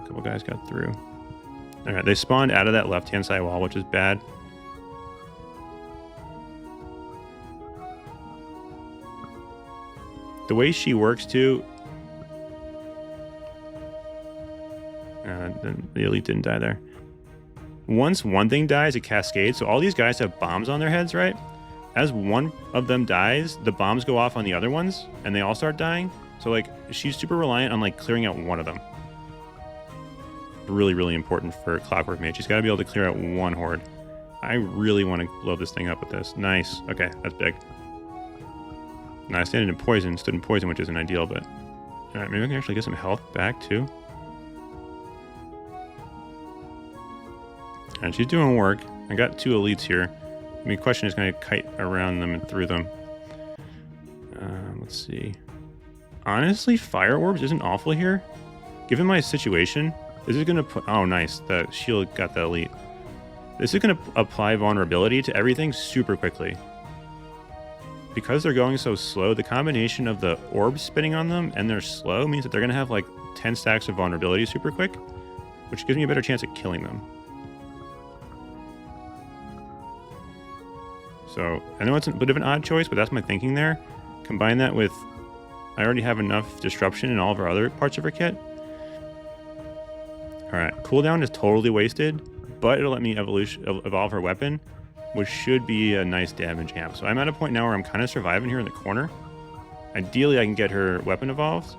A couple guys got through. All right, they spawned out of that left-hand side wall, which is bad. The way she works too. The elite didn't die there. Once one thing dies, it cascades. So all these guys have bombs on their heads, right? As one of them dies, the bombs go off on the other ones, and they all start dying. So, like, she's super reliant on, like, clearing out one of them. Really, really important for Clockwork Mage. She's got to be able to clear out one horde. I really want to blow this thing up with this. Nice. Okay, that's big. Now, I stood in poison, which isn't ideal, but... Alright, maybe I can actually get some health back, too. And she's doing work. I got 2 elites here. I mean, the question is, going to kite around them and through them. Let's see. Honestly, Fire Orbs isn't awful here. Given my situation, this is going to put... Oh, nice. The shield got the elite. This is going to apply vulnerability to everything super quickly. Because they're going so slow, the combination of the orbs spinning on them and they're slow means that they're going to have, like, 10 stacks of vulnerability super quick, which gives me a better chance at killing them. So, I know it's a bit of an odd choice, but that's my thinking there. Combine that with... I already have enough disruption in all of our other parts of our kit. Alright, cooldown is totally wasted, but it'll let me evolve her weapon, which should be a nice damage amp. So I'm at a point now where I'm kind of surviving here in the corner. Ideally, I can get her weapon evolved,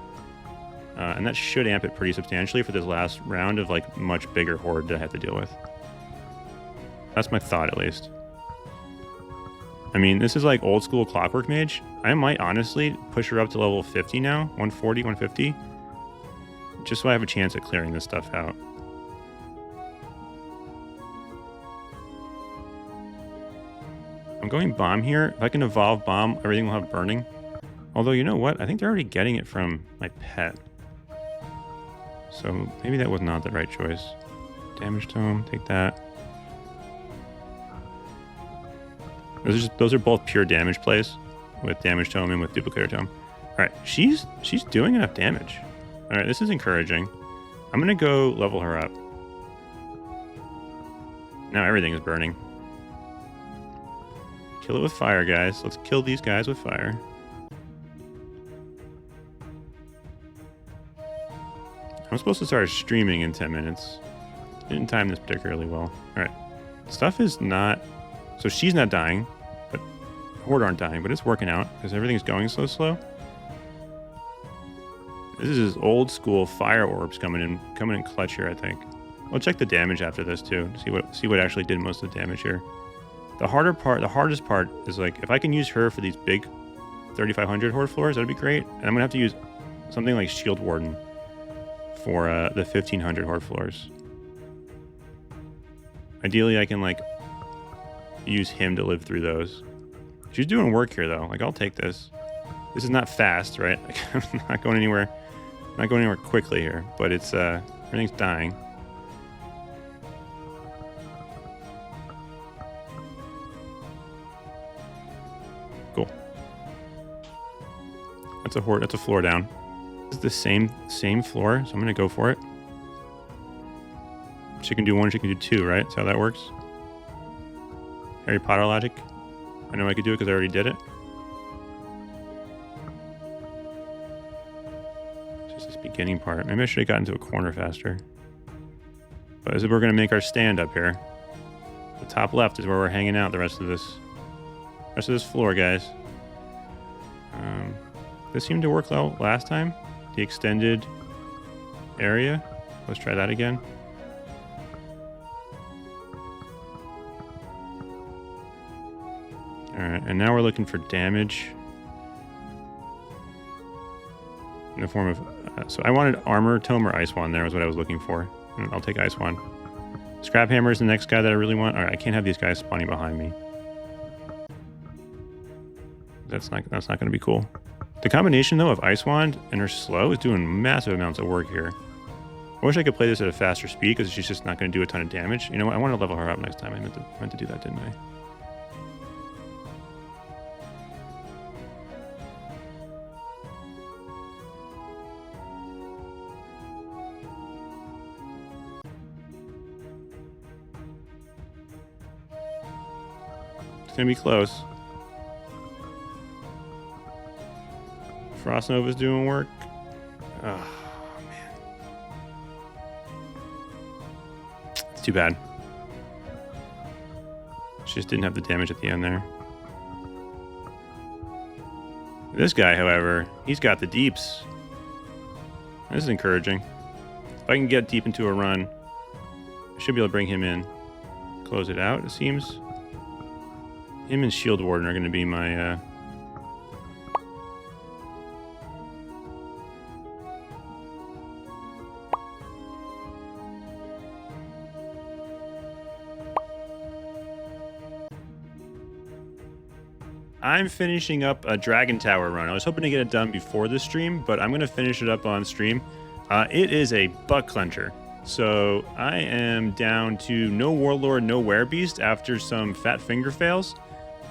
and that should amp it pretty substantially for this last round of, like, much bigger horde to have to deal with. That's my thought, at least. I mean, this is like old school Clockwork Mage. I might honestly push her up to level 50 now, 140, 150, just so I have a chance at clearing this stuff out. I'm going Bomb here. If I can evolve Bomb, everything will have Burning. Although, you know what? I think they're already getting it from my pet. So maybe that was not the right choice. Damage Tome, take that. Those are both pure damage plays, with Damage Tome and with Duplicator Tome. Alright, she's doing enough damage. Alright, this is encouraging. I'm gonna go level her up. Now everything is burning. Kill it with fire, guys. Let's kill these guys with fire. I'm supposed to start streaming in 10 minutes. Didn't time this particularly well. Alright. Stuff is not... So she's not dying, but Horde aren't dying, but it's working out because everything's going so slow. This is old school Fire Orbs coming in clutch here, I think. We'll check the damage after this too. See what actually did most of the damage here. The hardest part is, like, if I can use her for these big 3,500 Horde floors, that'd be great. And I'm gonna have to use something like Shield Warden for the 1,500 Horde floors. Ideally, I can, like, use him to live through those. She's doing work here though. Like, I'll take this. This is not fast, right? Like, I'm not going anywhere. Not going anywhere quickly here, but it's everything's dying. Cool. That's a floor down. This is the same floor, so I'm gonna go for it. She can do one, she can do two, right? That's how that works. Harry Potter logic. I know I could do it because I already did it. Just this beginning part. Maybe I should have gotten to a corner faster. But as we're going to make our stand up here. The top left is where we're hanging out the rest of this floor, guys. This seemed to work well last time. The extended area. Let's try that again. Alright, and now we're looking for damage in the form of... so I wanted Armor Tome or Ice Wand there was what I was looking for. And I'll take Ice Wand. Scrap Hammer is the next guy that I really want. Alright, I can't have these guys spawning behind me. That's not going to be cool. The combination, though, of Ice Wand and her slow is doing massive amounts of work here. I wish I could play this at a faster speed because she's just not going to do a ton of damage. You know what? I want to level her up next time. I meant to do that, didn't I? It's going to be close. Frost Nova's doing work. Oh, man. It's too bad. She just didn't have the damage at the end there. This guy, however, he's got the deeps. This is encouraging. If I can get deep into a run, I should be able to bring him in. Close it out, it seems. Him and Shield Warden are going to be my... I'm finishing up a Dragon Tower run. I was hoping to get it done before the stream, but I'm going to finish it up on stream. It is a butt clencher. So I am down to no Warlord, no Werebeast after some fat finger fails.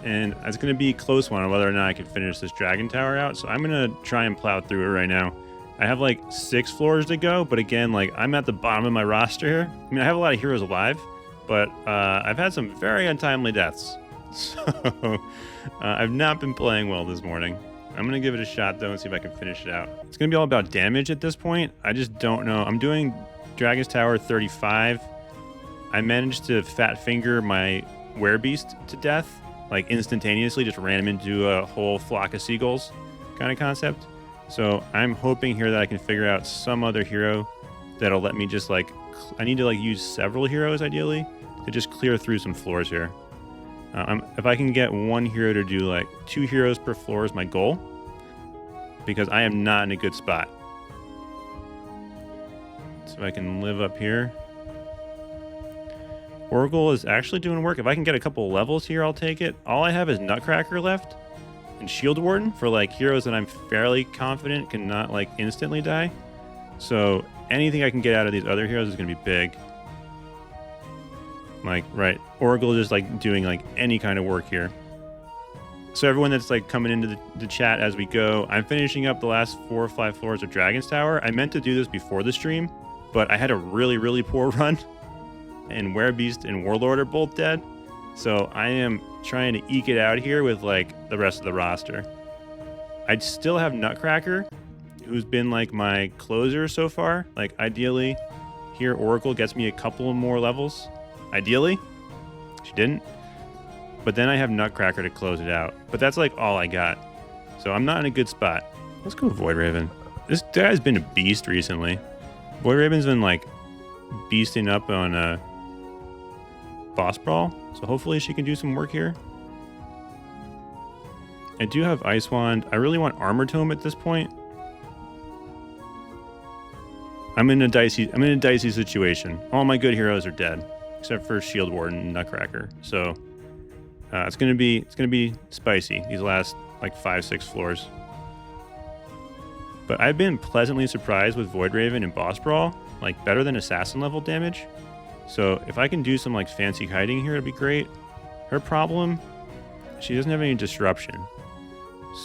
And it's going to be a close one on whether or not I can finish this Dragon Tower out. So I'm going to try and plow through it right now. I have like 6 floors to go, but again, like I'm at the bottom of my roster here. I mean, I have a lot of heroes alive, but I've had some very untimely deaths. So I've not been playing well this morning. I'm going to give it a shot though and see if I can finish it out. It's going to be all about damage at this point. I just don't know. I'm doing Dragon's Tower 35. I managed to fat finger my Werebeast to death, like instantaneously, just ran him into a whole flock of seagulls kind of concept. So I'm hoping here that I can figure out some other hero that'll let me just like, I need to like use several heroes ideally to just clear through some floors here. If I can get one hero to do like 2 heroes per floor is my goal, because I am not in a good spot. So if I can live up here. Oracle is actually doing work. If I can get a couple of levels here, I'll take it. All I have is Nutcracker left and Shield Warden for like heroes that I'm fairly confident cannot like instantly die. So anything I can get out of these other heroes is going to be big. Like, right, Oracle just like doing like any kind of work here. So everyone that's like coming into the chat as we go, I'm finishing up the last 4 or 5 floors of Dragon's Tower. I meant to do this before the stream, but I had a really, really poor run. And Werebeast and Warlord are both dead. So I am trying to eke it out here with like the rest of the roster. I'd still have Nutcracker, who's been like my closer so far. Like ideally, here Oracle gets me a couple more levels. Ideally, she didn't. But then I have Nutcracker to close it out. But that's like all I got. So I'm not in a good spot. Let's go Void Raven. This guy's been a beast recently. Void Raven's been like beasting up on Boss Brawl. So hopefully she can do some work here. I do have Ice Wand. I really want Armor Tome at this point. I'm in a dicey situation. All my good heroes are dead. Except for Shield Warden and Nutcracker. So It's gonna be spicy these last like 5-6 floors. But I've been pleasantly surprised with Void Raven and Boss Brawl, like better than assassin level damage. So if I can do some like fancy hiding here, it'd be great. Her problem, she doesn't have any disruption.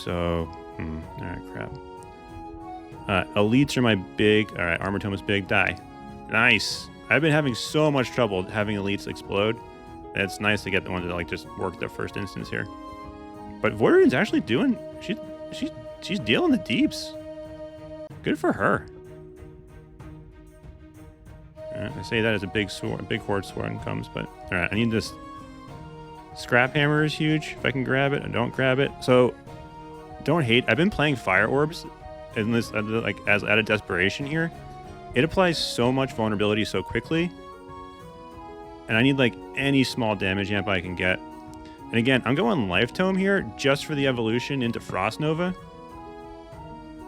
So, all right, crap. Elites are my big. All right, Armor Tome is big. Die. Nice. I've been having so much trouble having elites explode. It's nice to get the ones that like just work their first instance here. But Void Raven's actually doing. She's dealing the deeps. Good for her. I say that as a big sword, big horde sword comes, but all right, I need this. Scrap hammer is huge. If I can grab it, I don't grab it. So don't hate. I've been playing fire orbs in this like as out of desperation here. It applies so much vulnerability so quickly, and I need like any small damage amp I can get. And again, I'm going Life Tome here just for the evolution into Frost Nova.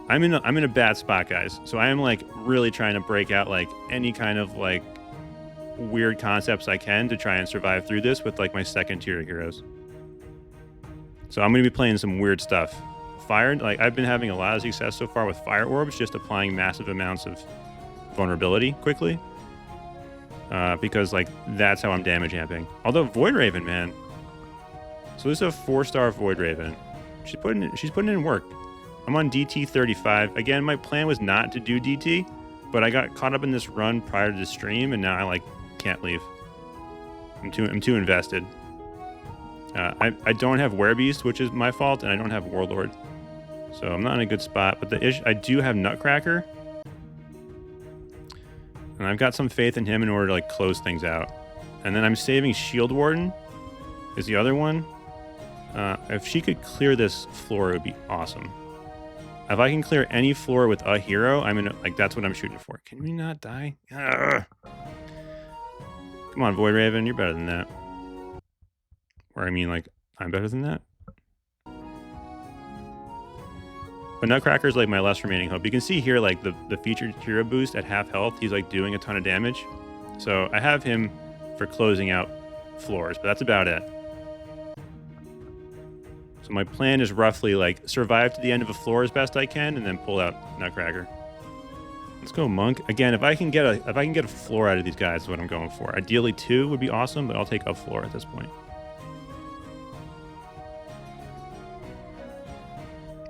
I'm in a bad spot, guys. So I am like really trying to break out like any kind of like weird concepts I can to try and survive through this with like my second tier heroes. So I'm going to be playing some weird stuff. Fire, like I've been having a lot of success so far with fire orbs, just applying massive amounts of vulnerability quickly. Because like that's how I'm damage amping. Although Void Raven, man. So this is a 4-star Void Raven. She's putting in work. I'm on DT 35. Again, my plan was not to do DT, but I got caught up in this run prior to the stream, and now I like can't leave. I'm too invested. I don't have Werebeast, which is my fault, and I don't have Warlord, so I'm not in a good spot. But I do have Nutcracker, and I've got some faith in him in order to like close things out. And then I'm saving Shield Warden is the other one. If she could clear this floor, it would be awesome. If I can clear any floor with a hero, I'm in like that's what I'm shooting for. Can we not die? Ugh. Come on, Void Raven, you're better than that. Or I mean, like I'm better than that. But Nutcracker's like my last remaining hope. You can see here like the featured hero boost at half health. He's like doing a ton of damage. So I have him for closing out floors, but that's about it. So my plan is roughly like survive to the end of a floor as best I can, and then pull out Nutcracker. Let's go Monk again. If I can get a floor out of these guys, is what I'm going for. Ideally 2 would be awesome, but I'll take a floor at this point.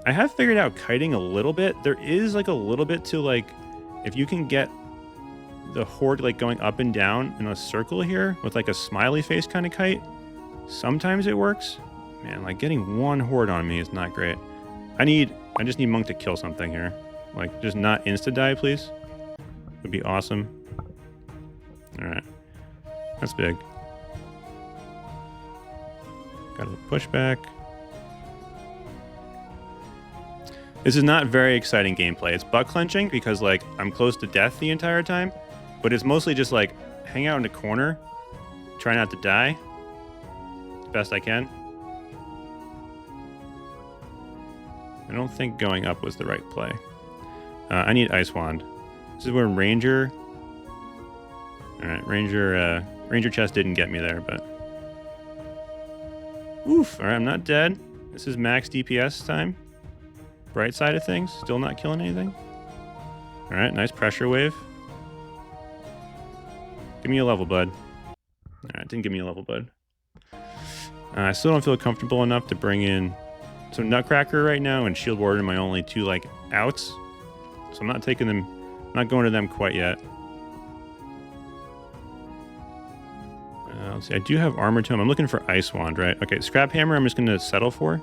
I have figured out kiting a little bit. There is like a little bit to like, if you can get the horde like going up and down in a circle here with like a smiley face kind of kite, sometimes it works. Man, like getting one horde on me is not great. I just need Monk to kill something here. Like just not insta die, please. Would be awesome. All right, that's big. Got a pushback. This is not very exciting gameplay. It's butt clenching because like I'm close to death the entire time, but it's mostly just like hang out in a corner, try not to die as best I can. I don't think going up was the right play. I need Ice Wand. This is where Ranger... Alright, Ranger chest didn't get me there, but... Oof, alright, I'm not dead. This is max DPS time. Bright side of things, still not killing anything. Alright, nice pressure wave. Give me a level, bud. Alright, didn't give me a level, bud. I still don't feel comfortable enough to bring in... So Nutcracker right now and Shield Warden are my only 2 like outs. So I'm not taking them, I'm not going to them quite yet. Let's see, I do have Armor Tome. I'm looking for Ice Wand, right? Okay, Scrap Hammer I'm just going to settle for.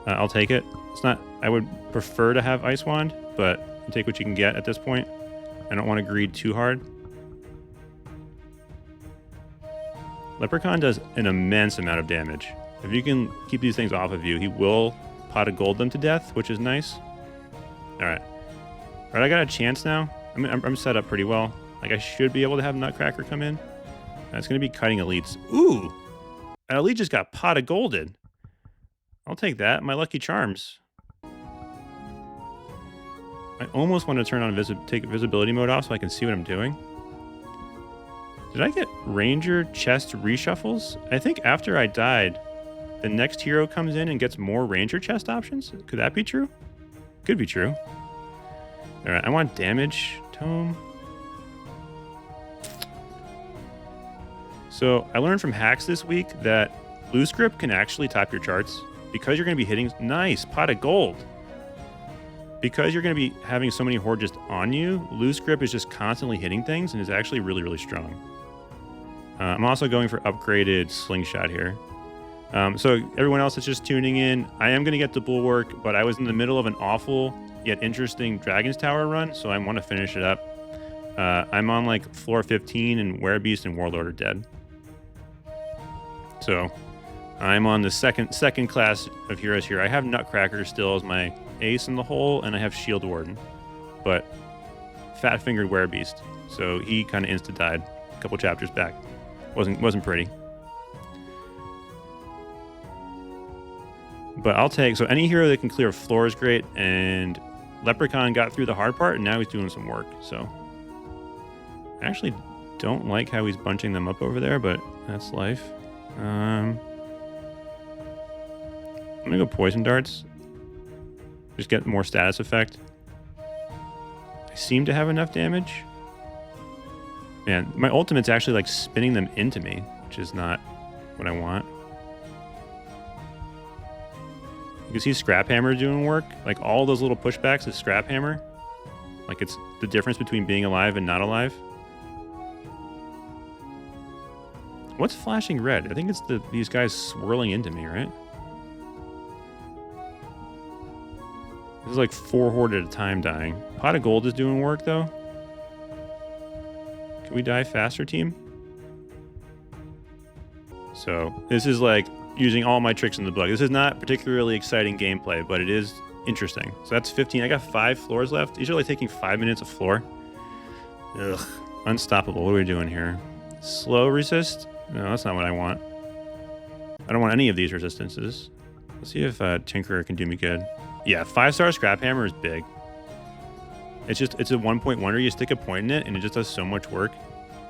I'll take it. It's not, I would prefer to have Ice Wand, but you take what you can get at this point. I don't want to greed too hard. Leprechaun does an immense amount of damage. If you can keep these things off of you, he will pot of gold them to death, which is nice. All right. All right, I got a chance now. I'm set up pretty well. Like, I should be able to have Nutcracker come in. It's going to be cutting elites. Ooh! An elite just got pot of golded. I'll take that. My lucky charms. I almost want to turn on take visibility mode off so I can see what I'm doing. Did I get Ranger chest reshuffles? I think after I died, the next hero comes in and gets more Ranger chest options. Could that be true? Could be true. All right, I want damage tome. So I learned from hacks this week that loose grip can actually top your charts because you're going to be hitting. Nice pot of gold. Because you're going to be having so many horde just on you, loose grip is just constantly hitting things and is actually really, really strong. I'm also going for upgraded slingshot here. So everyone else that's just tuning in, I am going to get the bulwark, but I was in the middle of an awful yet interesting Dragon's Tower run, so I want to finish it up. I'm on like floor 15 and Werebeast and Warlord are dead. So I'm on the second class of heroes here. I have Nutcracker still as my ace in the hole, and I have Shield Warden, but fat-fingered Werebeast, so he kind of insta-died a couple chapters back. Wasn't pretty. But I'll take, so any hero that can clear a floor is great, and Leprechaun got through the hard part, and now he's doing some work, so. I actually don't like how he's bunching them up over there, but that's life. I'm gonna go Poison Darts. Just get more status effect. I seem to have enough damage. Man, my ultimate's actually like spinning them into me, which is not what I want. You can see Scrap Hammer doing work. Like all those little pushbacks of Scrap Hammer. Like it's the difference between being alive and not alive. What's flashing red? I think it's these guys swirling into me, right? This is like 4 horde at a time dying. Pot of Gold is doing work though. Can we die faster, team? So this is like using all my tricks in the book. This is not particularly exciting gameplay, but it is interesting. So that's 15. I got 5 floors left. These are like taking 5 minutes a floor. Ugh. Unstoppable. What are we doing here? Slow resist? No, that's not what I want. I don't want any of these resistances. Let's see if Tinkerer can do me good. Yeah, 5-star Scrap Hammer is big. It's a 1-point wonder. You stick a point in it, and it just does so much work.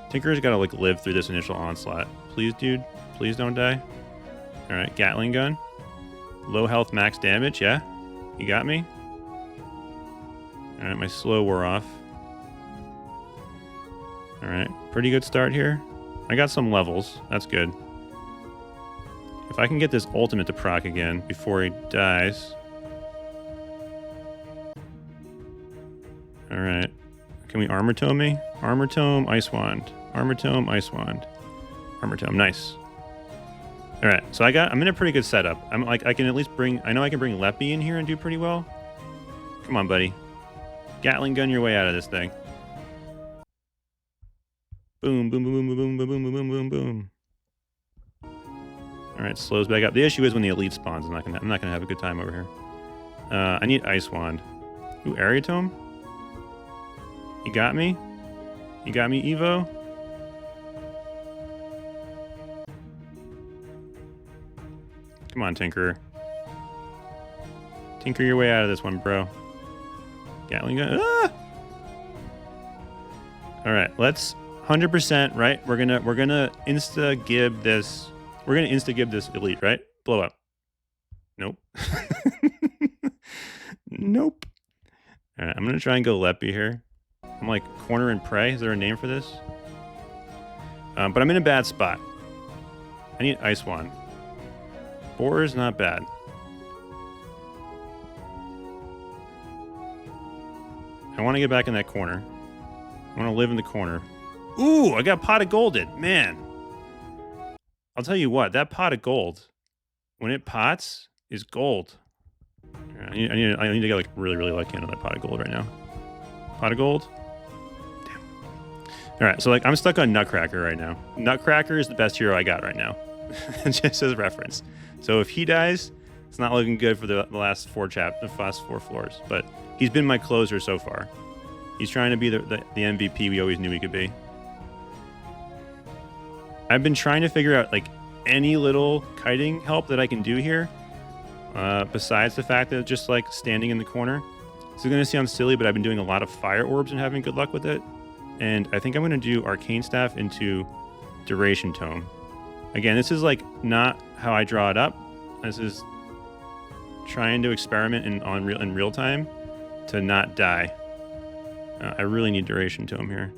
Tinkerer's got to like live through this initial onslaught. Please, dude. Please don't die. All right, Gatling gun. Low health, max damage. Yeah, you got me. All right, my slow wore off. All right, pretty good start here. I got some levels. That's good. If I can get this ultimate to proc again before he dies. All right. Can we Armor Tome me? Armor Tome, Ice Wand. Armor Tome, Ice Wand. Armor Tome, nice. All right, so I'm in a pretty good setup. I'm like, I can at least I know I can bring Leppy in here and do pretty well. Come on, buddy. Gatling gun your way out of this thing. Boom, boom, boom, boom, boom, boom, boom, boom, boom, boom. All right, slows back up. The issue is when the elite spawns. I'm not gonna have a good time over here. I need Ice Wand. Ooh, Area Tome. You got me. You got me, Evo. Come on, Tinkerer. Tinker your way out of this one, bro. Gatling gun. Ah! All right, let's 100%. Right, we're gonna insta gib this. We're gonna insta gib this elite, right? Blow up. Nope. Nope. All right, I'm gonna try and go Leppy here. I'm like corner and prey. Is there a name for this? But I'm in a bad spot. I need Ice Wand. Boar is not bad. I want to get back in that corner. I want to live in the corner. Ooh, I got Pot of Golded. Man. I'll tell you what, that Pot of Gold, when it pots, is gold. I need to get like really, really lucky into that Pot of Gold right now. Pot of Gold. Damn. All right, so like I'm stuck on Nutcracker right now. Nutcracker is the best hero I got right now. Just as reference. So if he dies, it's not looking good for the last 4 floors. But he's been my closer so far. He's trying to be the MVP we always knew he could be. I've been trying to figure out like any little kiting help that I can do here. Besides the fact that just like standing in the corner. This is going to sound silly, but I've been doing a lot of fire orbs and having good luck with it. And I think I'm going to do Arcane Staff into Duration Tome. Again, this is like not how I draw it up. This is trying to experiment in real time to not die. I really need Duration Tome here.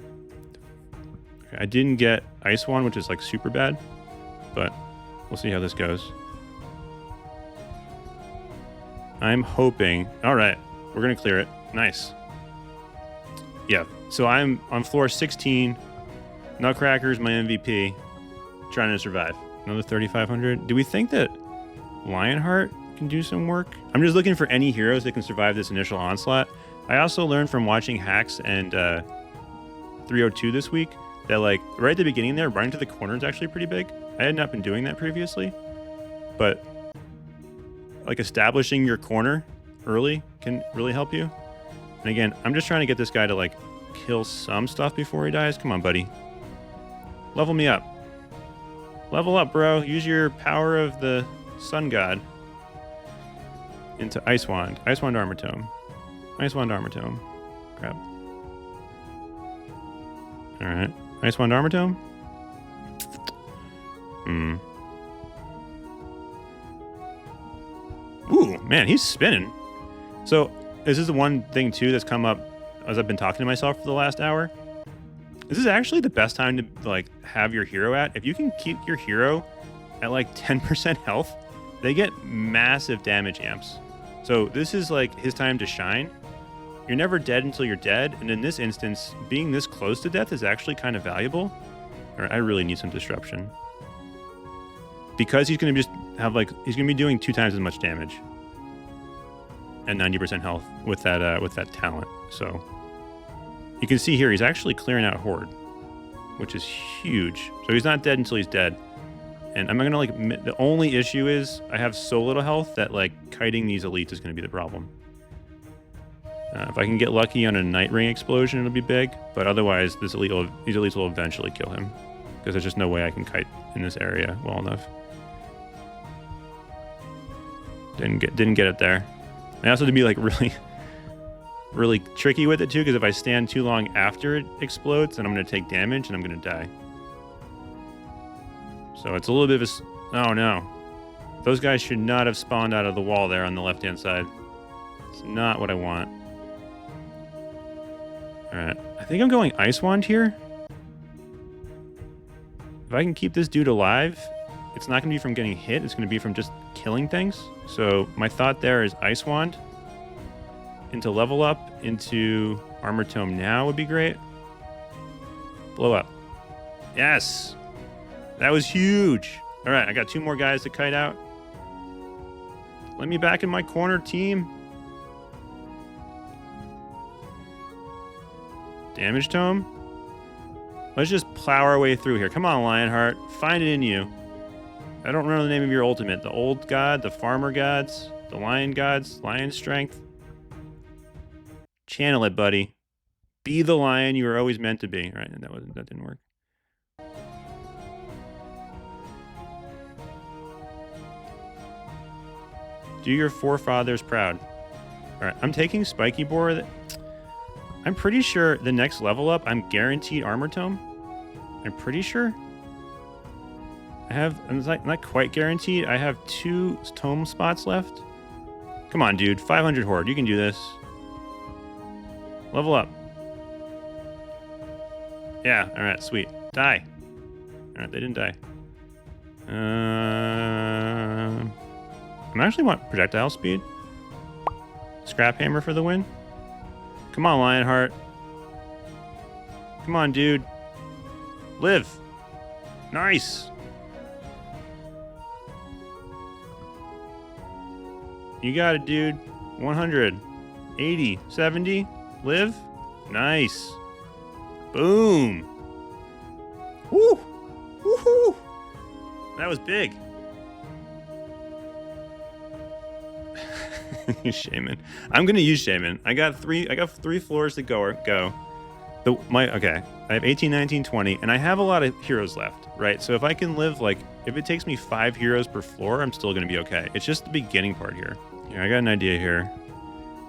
Okay, I didn't get Ice Wand, which is like super bad, but we'll see how this goes. I'm hoping... All right, we're going to clear it. Nice. Yeah, so I'm on floor 16. Nutcracker's my MVP. Trying to survive. Another 3,500. Do we think that Lionheart can do some work? I'm just looking for any heroes that can survive this initial onslaught. I also learned from watching Hacks and 302 this week that, like, right at the beginning there, running to the corner is actually pretty big. I had not been doing that previously, but like establishing your corner early can really help you. And again, I'm just trying to get this guy to like kill some stuff before he dies. Come on, buddy. Level me up. Level up, bro. Use your power of the Sun God into Ice Wand. Ice Wand Armor Tome. Ice Wand Armor Tome. Crap. Alright. Ice Wand Armor Tome? Ooh, man, he's spinning. So, this is the one thing, too, that's come up as I've been talking to myself for the last hour. This is actually the best time to, like, have your hero at. If you can keep your hero at, like, 10% health, they get massive damage amps. So, this is, like, his time to shine. You're never dead until you're dead, and in this instance, being this close to death is actually kind of valuable. Or I really need some disruption. Because he's going to just have, like, he's going to be doing 2 times as much damage. And 90% health with that talent. So you can see here he's actually clearing out Horde, which is huge. So he's not dead until he's dead. And I'm gonna like the only issue is I have so little health that like kiting these elites is gonna be the problem. If I can get lucky on a Night Ring explosion, it'll be big. But otherwise, these elites will eventually kill him because there's just no way I can kite in this area well enough. Didn't get it there. I also have to be like really tricky with it too, because if I stand too long after it explodes, then I'm going to take damage and I'm going to die. So it's a little bit of a... Oh no. Those guys should not have spawned out of the wall there on the left-hand side. It's not what I want. Alright. I think I'm going Ice Wand here. If I can keep this dude alive, it's not going to be from getting hit. It's going to be from just killing things. So my thought there is Ice Wand into level up into Armor Tome now would be great. Blow up. Yes. That was huge. All right, I got 2 more guys to kite out. Let me back in my corner, team. Damage Tome. Let's just plow our way through here. Come on, Lionheart. Find it in you. I don't remember the name of your ultimate. The Old God, the Farmer Gods, the Lion Gods, Lion Strength. Channel it, buddy. Be the lion you were always meant to be. All right, that didn't work. Do your forefathers proud. All right, I'm taking Spiky Boar. I'm pretty sure the next level up, I'm guaranteed Armor Tome. I'm pretty sure. I'm not quite guaranteed. I have 2 tome spots left. Come on, dude. 500 Horde. You can do this. Level up. Yeah. All right. Sweet. Die. All right. They didn't die. I actually want projectile speed. Scrap Hammer for the win. Come on, Lionheart. Come on, dude. Live. Nice. You got it, dude. 100. 80. 70. Live. Nice. Boom. Woo. Woohoo. That was big. Shaman. I'm gonna use Shaman. I got 3 floors to go. Okay. I have 18, 19, 20, and I have a lot of heroes left, right? So if I can live if it takes me 5 heroes per floor, I'm still gonna be okay. It's just the beginning part here. Yeah, I got an idea here.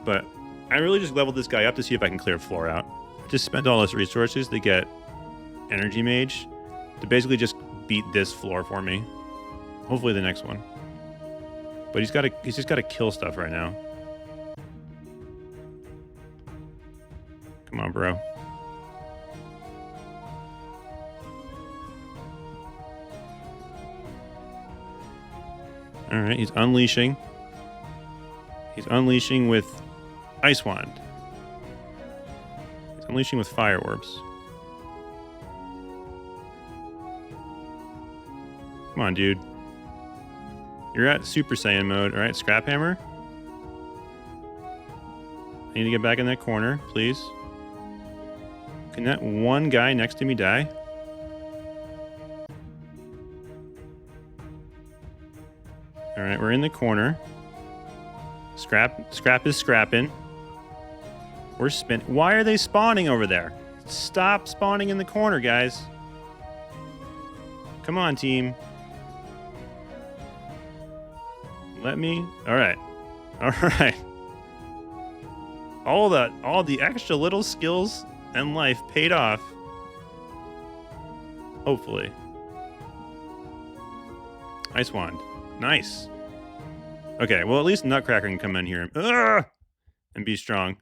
But I really just leveled this guy up to see if I can clear a floor out. Just spent all those resources to get Energy Mage to basically just beat this floor for me. Hopefully the next one. But he's just got to kill stuff right now. Come on, bro. All right, he's unleashing. He's unleashing with Ice Wand. He's unleashing with Fire Orbs. Come on, dude. You're at Super Saiyan mode. All right, Scrap Hammer. I need to get back in that corner, please. Can that one guy next to me die? All right, we're in the corner. Scrap is scrapping. We're spinning. Why are they spawning over there? Stop spawning in the corner, guys. Come on, team. Let me. All right. All right. All the extra little skills and life paid off. Hopefully. Ice Wand. Nice. Okay, well, at least Nutcracker can come in here and be strong.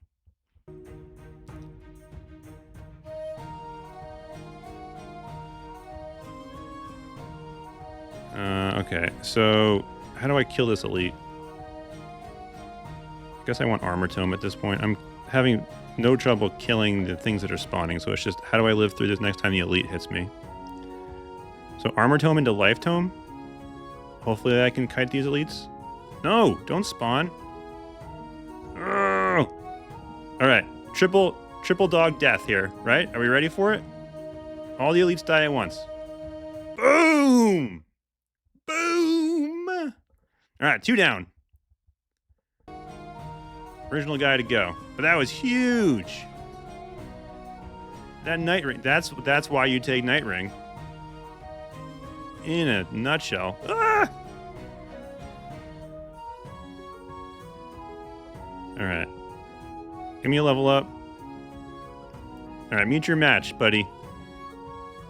Okay, so how do I kill this elite? I guess I want Armor Tome at this point. I'm having no trouble killing the things that are spawning, so it's just how do I live through this next time the elite hits me? So Armor Tome into Life Tome. Hopefully I can kite these elites. No, don't spawn. Oh. All right, triple dog death here, right? Are we ready for it? All the elites die at once. Boom! Boom! All right, 2 down. Original guy to go. But that was huge. That Night Ring, that's why you take Night Ring. In a nutshell. Ah! All right. Give me a level up. All right, meet your match, buddy.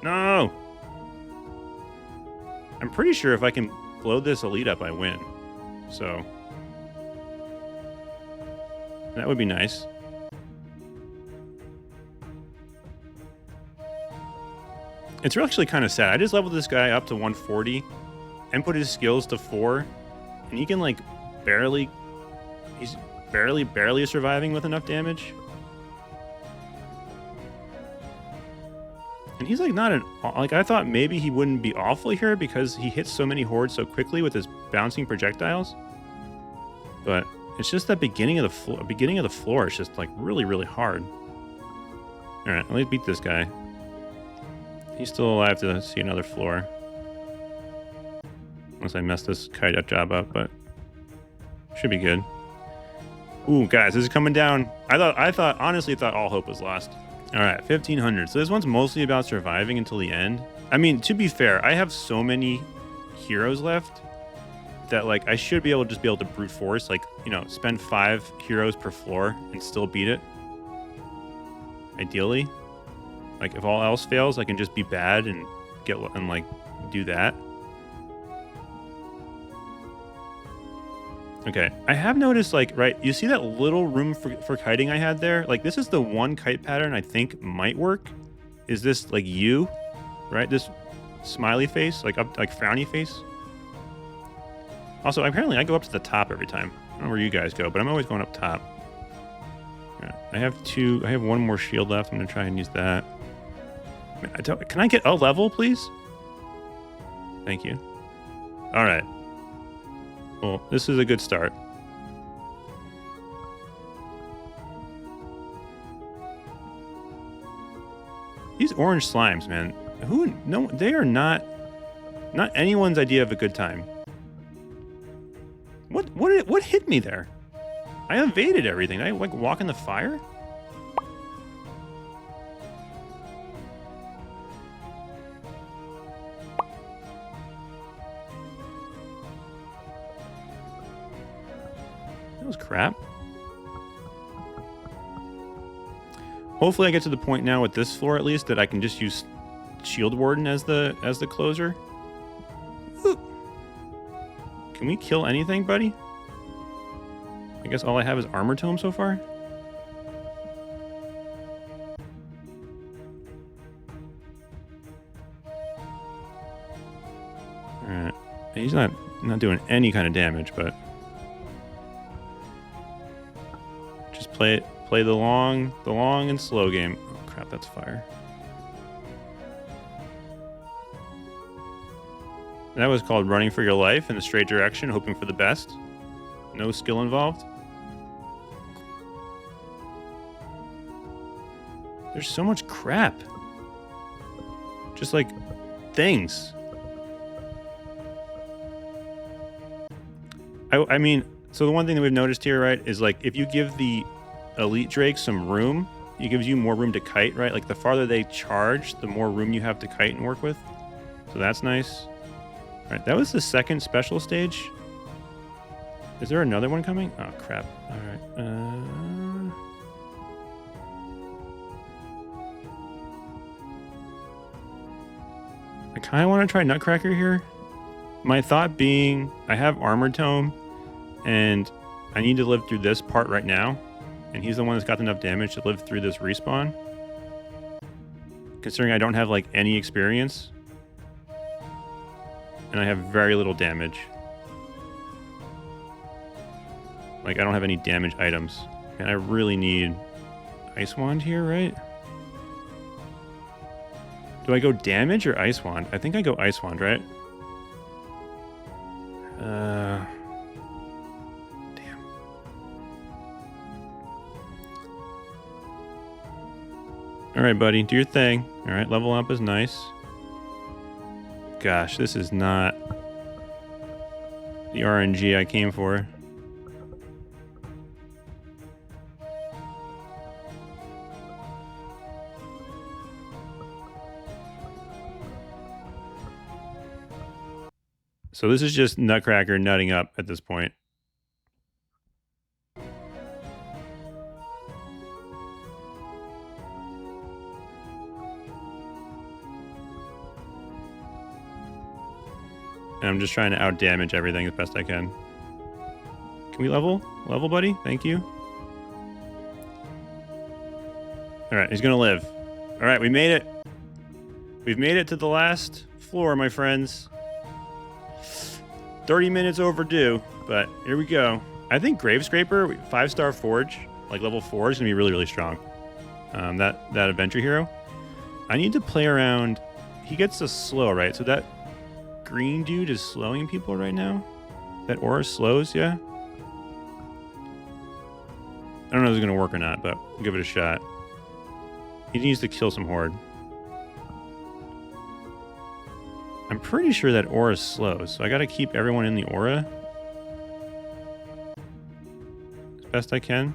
No! I'm pretty sure if I can blow this elite up, I win. So that would be nice. It's actually kind of sad. I just leveled this guy up to 140 and put his skills to 4, and he can like he's barely surviving with enough damage. And he's like not like I thought maybe he wouldn't be awful here because he hits so many hordes so quickly with his bouncing projectiles. But it's just that beginning of the floor is just like really hard. All right, let me beat this guy. He's still alive to see another floor. Unless I mess this kite up job up, but should be good. Ooh, guys, this is coming down. I honestly thought all hope was lost. All right, 1500. So this one's mostly about surviving until the end. I mean, to be fair, I have so many heroes left that like I should be able to brute force, like, you know, spend 5 heroes per floor and still beat it. Ideally. Like if all else fails, I can just be bad and like do that. Okay, I have noticed, like, right, you see that little room for kiting I had there? Like, this is the one kite pattern I think might work. Is this, like, you? Right? This smiley face, like frowny face. Also, apparently I go up to the top every time. I don't know where you guys go, but I'm always going up top. Yeah, I have 1 more shield left. I'm going to try and use that. Can I get a level, please? Thank you. All right. Well, this is a good start. These orange slimes, man. They are not anyone's idea of a good time. What hit me there? I evaded everything. Did I like walk in the fire? That was crap. Hopefully I get to the point now with this floor at least that I can just use Shield Warden as the closer. Ooh. Can we kill anything, buddy? I guess all I have is Armor Tome so far. Alright. He's not doing any kind of damage, but just play the long and slow game. Oh crap, that's fire. That was called running for your life in the straight direction, hoping for the best. No skill involved. There's so much crap. Just like things. I mean, so the one thing that we've noticed here, right, is like if you give the elite drake some room, it gives you more room to kite, right? Like the farther they charge, the more room you have to kite and work with. So that's nice. All right, that was the second special stage. Is there another one coming? Oh, crap. All right. I kind of want to try Nutcracker here. My thought being, I have Armor Tome, and I need to live through this part right now. And he's the one that's got enough damage to live through this respawn. Considering I don't have, like, any experience. And I have very little damage. Like, I don't have any damage items. And I really need Ice Wand here, right? Do I go damage or Ice Wand? I think I go Ice Wand, right? Damn. Alright, buddy. Do your thing. Alright, level up is nice. Gosh, this is not the RNG I came for. So this is just Nutcracker nutting up at this point. And I'm just trying to out-damage everything as best I can. Can we level? Level, buddy? Thank you. Alright, he's gonna live. Alright, we made it. We've made it to the last floor, my friends. 30 minutes overdue, but here we go. I think Grave Scraper, 5-star Forge, like level 4, is gonna be really, really strong. That adventure hero. I need to play around. He gets a slow, right? So that green dude is slowing people right now. That aura slows, yeah. I don't know if it's gonna work or not, but we'll give it a shot. He needs to kill some horde. I'm pretty sure that aura slows, so I gotta keep everyone in the aura as best I can.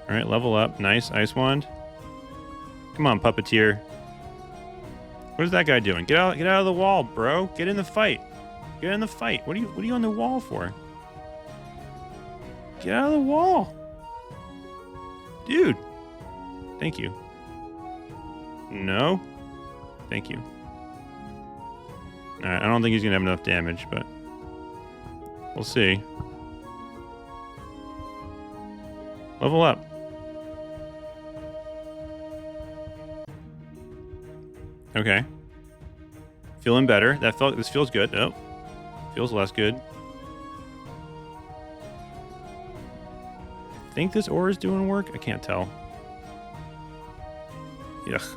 Alright, level up. Nice. Ice Wand. Come on, Puppeteer. What is that guy doing? Get out of the wall, bro. Get in the fight. Get in the fight. What are you on the wall for? Get out of the wall. Dude. Thank you. No. Thank you. Alright, I don't think he's gonna have enough damage, but we'll see. Level up. Okay. Feeling better. This feels good. Oh. Feels less good. I think this aura is doing work. I can't tell. Yuck.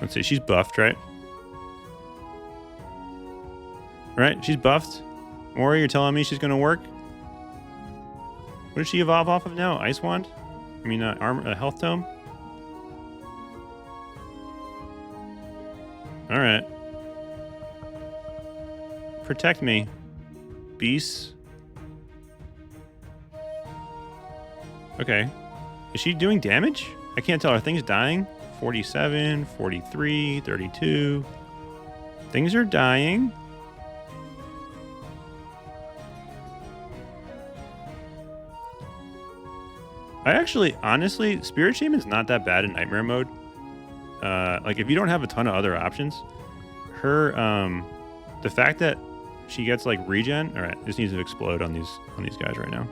Let's see, she's buffed, right? Right, she's buffed. Mori, you're telling me she's gonna work? What does she evolve off of now? Ice Wand? I mean, armor, Health Tome? Alright. Protect me. Beasts. Okay. Is she doing damage? I can't tell. Are things dying? 47, 43, 32. Things are dying. I actually, honestly, Spirit Shaman's not that bad in Nightmare mode. Like, if you don't have a ton of other options, her, the fact that she gets, like, regen... All right, just needs to explode on these guys right now.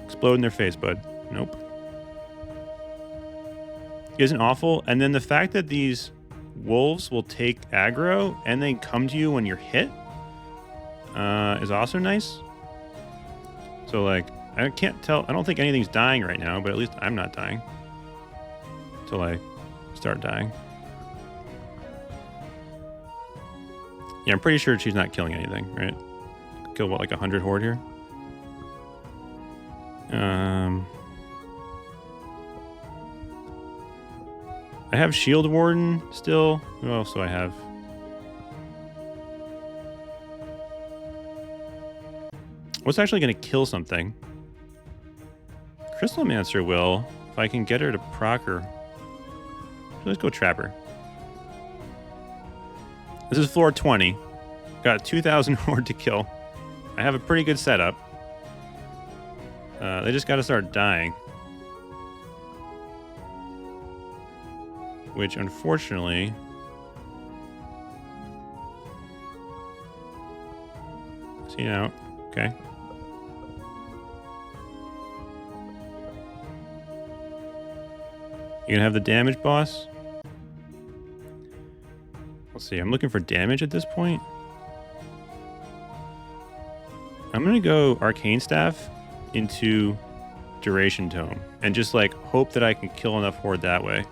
Explode in their face, bud. Nope. Isn't awful. And then the fact that these wolves will take aggro and then come to you when you're hit is also nice. So, like, I can't tell. I don't think anything's dying right now, but at least I'm not dying until I start dying. Yeah, I'm pretty sure she's not killing anything, right? Kill, what, like 100 horde here? I have Shield Warden still. Who else do I have? What's actually going to kill something? Crystalmancer will, if I can get her to proc her. Let's go Trapper. This is floor 20. Got 2,000 horde to kill. I have a pretty good setup. They just got to start dying. Which, unfortunately... See now. Okay. You gonna have the damage, boss? Let's see. I'm looking for damage at this point. I'm gonna go Arcane Staff into Duration Tome and just like hope that I can kill enough horde that way.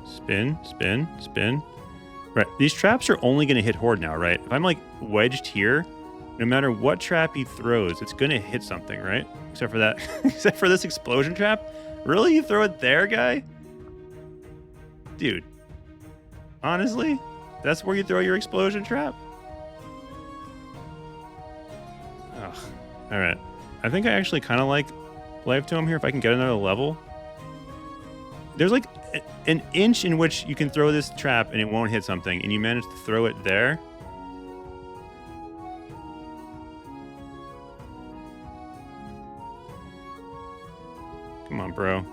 Spin, spin, spin. Right, these traps are only going to hit horde now, right? If I'm like wedged here, no matter what trap he throws, it's going to hit something, right? Except for that, except for this explosion trap. Really? You throw it there, guy? Dude. Honestly? That's where you throw your explosion trap? Ugh. Alright. I think I actually kind of like Life Tome here if I can get another level. There's like an inch in which you can throw this trap and it won't hit something, and you manage to throw it there. Come on, bro.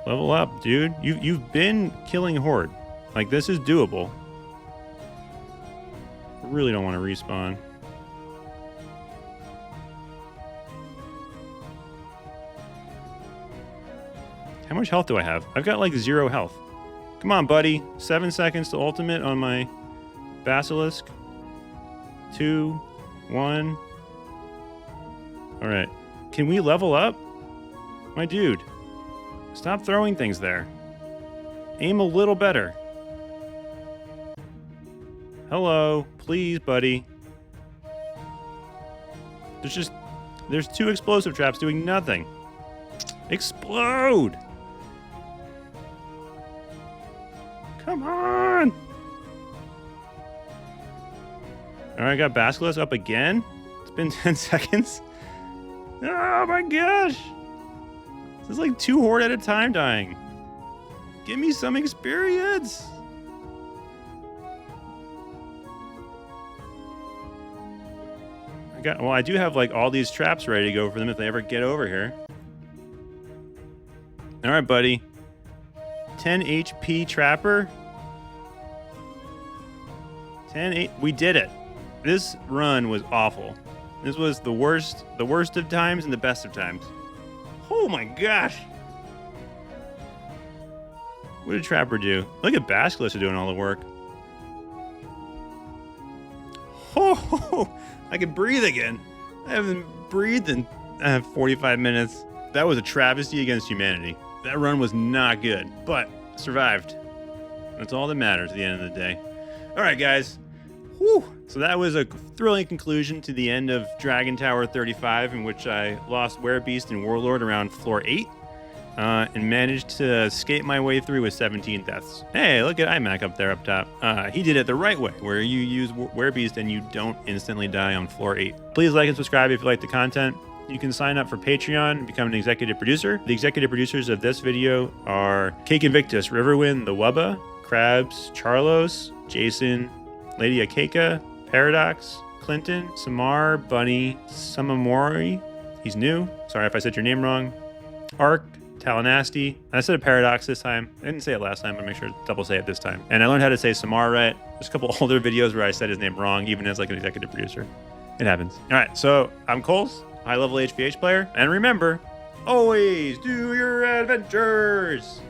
Level up, dude. You've been killing horde. Like, this is doable. I really don't want to respawn. How much health do I have? I've got like 0 health. Come on, buddy. 7 seconds to ultimate on my Basilisk. 2, 1. All right. Can we level up? My dude. Stop throwing things there. Aim a little better. Hello. Please, buddy. There's 2 explosive traps doing nothing. Explode! Come on! Alright, I got Basilisk up again. It's been 10 seconds. Oh my gosh! This is like 2 horde at a time dying. Give me some experience! I do have like all these traps ready to go for them if they ever get over here. Alright, buddy. 10 HP Trapper. 10 we did it. This run was awful. This was the worst of times and the best of times. Oh my gosh. What did Trapper do? Look at Basilisk doing all the work. Oh, I can breathe again. I haven't breathed in 45 minutes. That was a travesty against humanity. That run was not good, but survived. That's all that matters at the end of the day. All right, guys. Whew. So that was a thrilling conclusion to the end of Dragon Tower 35, in which I lost Werebeast and Warlord around floor 8. and managed to skate my way through with 17 deaths. Hey, look at iMac up there up top. He did it the right way, where you use Werebeast and you don't instantly die on floor 8. Please like and subscribe if you like the content. You can sign up for Patreon and become an executive producer. The executive producers of this video are Cake Invictus, Riverwind, The Wubba, Krabs, Charlos, Jason, Lady Akeka, Paradox, Clinton, Samar, Bunny, Samamori, he's new, sorry if I said your name wrong, Ark, Talanasti. I said a Paradox this time. I didn't say it last time, but make sure to double say it this time. And I learned how to say Samar right. There's a couple older videos where I said his name wrong, even as like an executive producer. It happens. All right, so I'm Coles, high-level HVH player. And remember, always do your adventures.